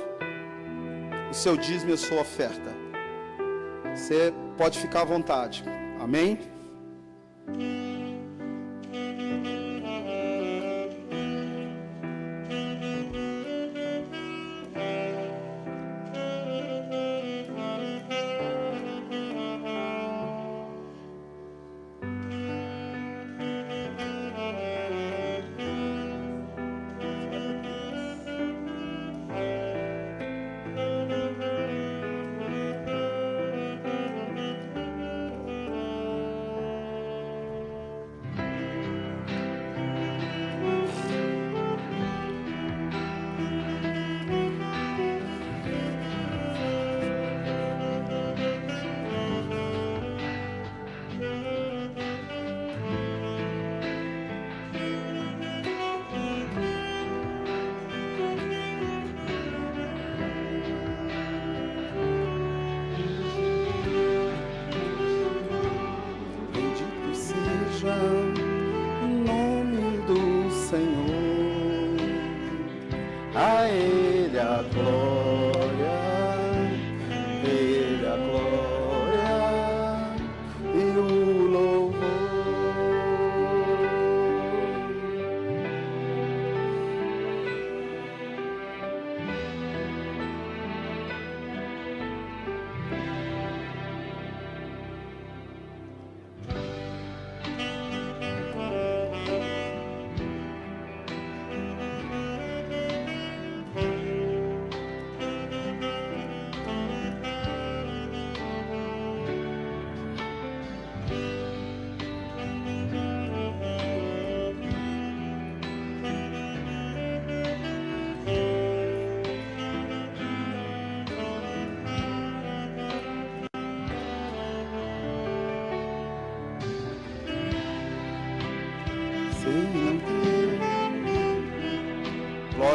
o seu dízimo e a sua oferta. Você pode ficar à vontade. Amém?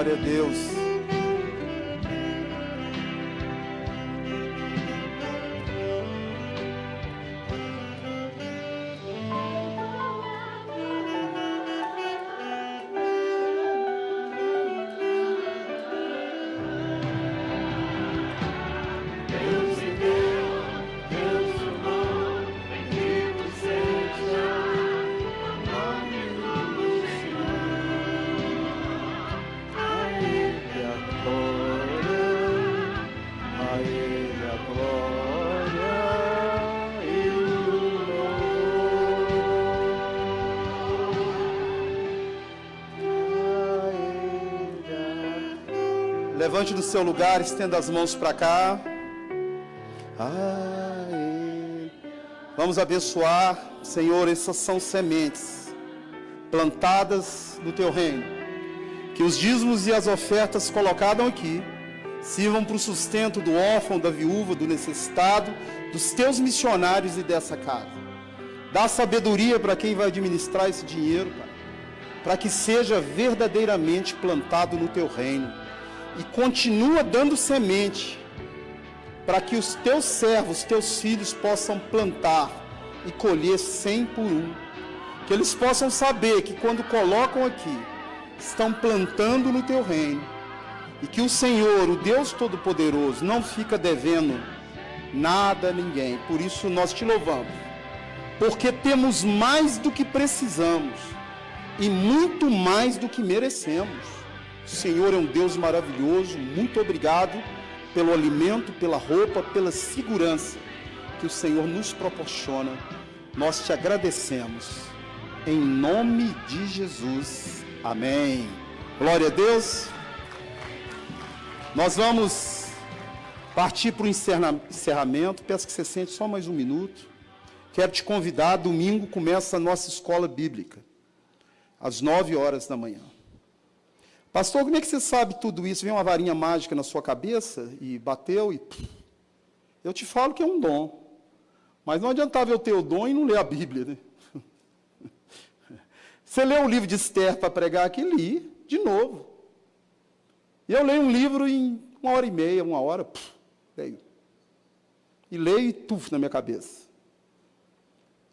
Glória a Deus. Levante do seu lugar, estenda as mãos para cá. Vamos abençoar, Senhor, essas são sementes plantadas no teu reino. Que os dízimos e as ofertas colocadas aqui sirvam para o sustento do órfão, da viúva, do necessitado, dos teus missionários e dessa casa. Dá sabedoria para quem vai administrar esse dinheiro, Pai, para que seja verdadeiramente plantado no teu reino. E continua dando semente, para que os teus servos, teus filhos possam plantar e colher 100 por 1. Que eles possam saber que quando colocam aqui, estão plantando no teu reino. E que o Senhor, o Deus Todo-Poderoso, não fica devendo nada a ninguém. Por isso nós te louvamos, porque temos mais do que precisamos e muito mais do que merecemos. O Senhor é um Deus maravilhoso. Muito obrigado pelo alimento, pela roupa, pela segurança que o Senhor nos proporciona. Nós te agradecemos. Em nome de Jesus. Amém. Glória a Deus. Nós vamos partir para o encerramento. Peço que você sente só mais um minuto. Quero te convidar. Domingo começa a nossa escola bíblica, às 9 horas da manhã. Pastor, como é que você sabe tudo isso? Vem uma varinha mágica na sua cabeça e bateu e... Eu te falo que é um dom. Mas não adiantava eu ter o dom e não ler a Bíblia, né? Você lê o livro de Esther para pregar aqui, li de novo. E eu leio um livro em 1h30, 1 hora, leio. E leio e tufo na minha cabeça.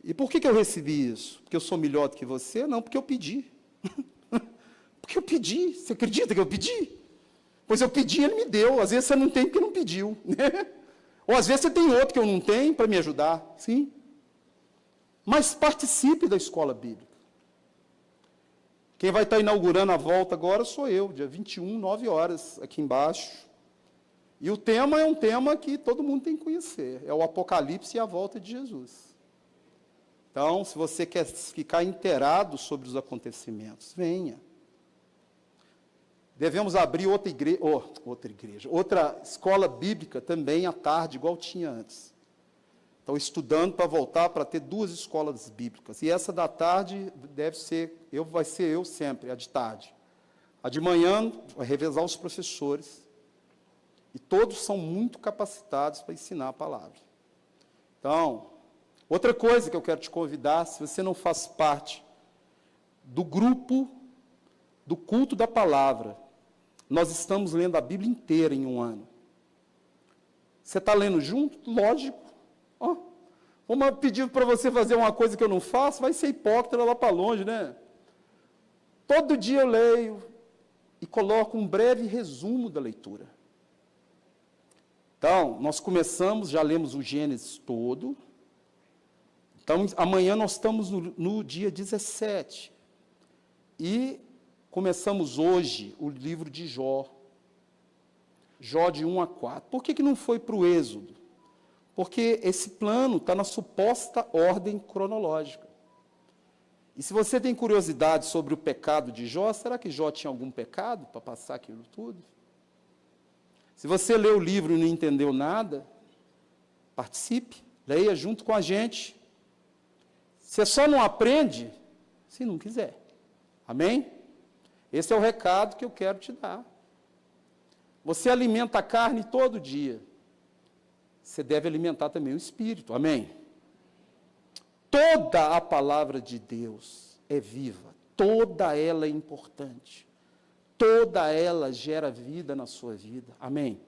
E por que eu recebi isso? Porque eu sou melhor do que você? Não, porque eu pedi. Porque eu pedi. Você acredita que eu pedi? Pois eu pedi, ele me deu. Às vezes você não tem porque não pediu. Né? Ou às vezes você tem outro que eu não tenho para me ajudar. Sim. Mas participe da escola bíblica. Quem vai estar inaugurando a volta agora sou eu, dia 21, 9 horas, aqui embaixo. E o tema é um tema que todo mundo tem que conhecer. É o Apocalipse e a volta de Jesus. Então, se você quer ficar inteirado sobre os acontecimentos, venha. Devemos abrir outra escola bíblica também à tarde, igual tinha antes. Estão estudando para voltar para ter 2 escolas bíblicas. E essa da tarde vai ser eu sempre, a de tarde. A de manhã vai revezar os professores. E todos são muito capacitados para ensinar a palavra. Então, outra coisa que eu quero te convidar, se você não faz parte do grupo do culto da palavra, nós estamos lendo a Bíblia inteira em um ano. Você está lendo junto? Lógico. Vamos pedir para você fazer uma coisa que eu não faço, vai ser hipócrita lá para longe, né? Todo dia eu leio e coloco um breve resumo da leitura. Então, nós começamos, já lemos o Gênesis todo. Então, amanhã nós estamos no dia 17. E começamos hoje o livro de Jó. Jó de 1 a 4. Por que não foi para o Êxodo? Porque esse plano está na suposta ordem cronológica. E se você tem curiosidade sobre o pecado de Jó, será que Jó tinha algum pecado para passar aquilo tudo? Se você lê o livro e não entendeu nada, participe, leia junto com a gente. Você só não aprende se não quiser. Amém? Esse é o recado que eu quero te dar. Você alimenta a carne todo dia. Você deve alimentar também o espírito. Amém? Toda a palavra de Deus é viva. Toda ela é importante. toda ela gera vida na sua vida. Amém?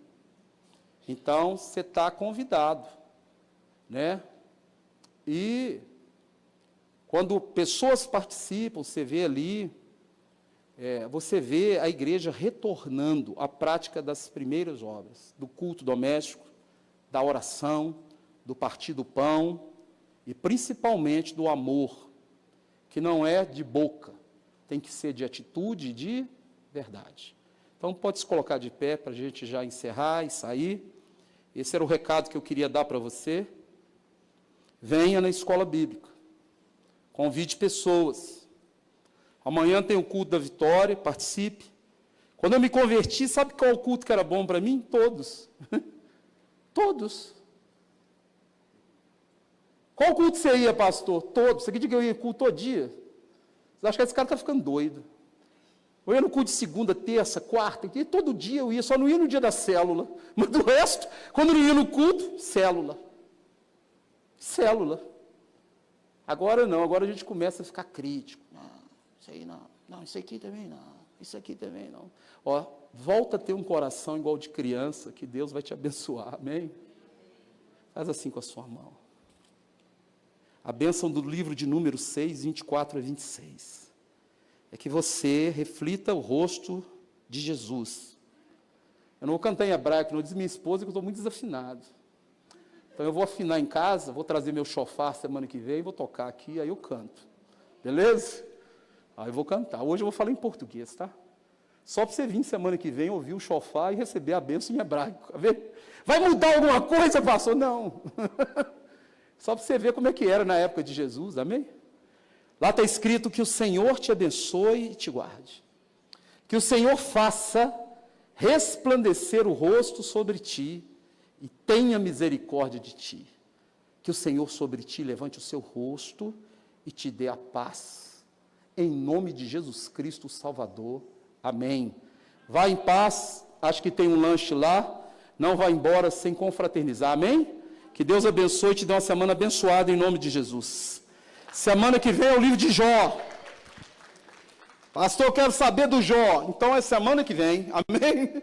Então, você está convidado, né? E quando pessoas participam, você vê ali, você vê a igreja retornando à prática das primeiras obras, do culto doméstico, da oração, do partir do pão e principalmente do amor, que não é de boca, tem que ser de atitude e de verdade. Então, pode se colocar de pé para a gente já encerrar e sair. Esse era o recado que eu queria dar para você. Venha na escola bíblica. Convide pessoas. Amanhã tem o culto da vitória, participe. Quando eu me converti, sabe qual o culto que era bom para mim? Todos. Todos. Qual culto você ia, pastor? Todos. Você acredita que eu ia culto todo dia? Você acha que esse cara está ficando doido? Eu ia no culto de segunda, terça, quarta, e todo dia eu ia, só não ia no dia da célula. Mas do resto, quando eu ia no culto, célula. Célula. Agora não, agora a gente começa a ficar crítico. Não, isso aí não. Não, isso aqui também não. Isso aqui também não. Ó, volta a ter um coração igual de criança, que Deus vai te abençoar, amém? Faz assim com a sua mão. A bênção do livro de Números 6, 24 a 26. É que você reflita o rosto de Jesus. Eu não vou cantar em hebraico, não, diz minha esposa que eu estou muito desafinado. Então eu vou afinar em casa, vou trazer meu chofar semana que vem, vou tocar aqui, aí eu canto. Beleza? Aí eu vou cantar. Hoje eu vou falar em português, tá? Só para você vir semana que vem, ouvir o chofar e receber a bênção em hebraico. Tá vendo? Vai mudar alguma coisa, pastor? Não. Só para você ver como é que era na época de Jesus, amém? Lá está escrito que o Senhor te abençoe e te guarde. Que o Senhor faça resplandecer o rosto sobre ti e tenha misericórdia de ti. Que o Senhor sobre ti levante o seu rosto e te dê a paz. Em nome de Jesus Cristo, o Salvador. Amém. Vá em paz, acho que tem um lanche lá. Não vá embora sem confraternizar. Amém? Que Deus abençoe e te dê uma semana abençoada em nome de Jesus. Semana que vem é o livro de Jó. Pastor, eu quero saber do Jó. Então é semana que vem. Amém?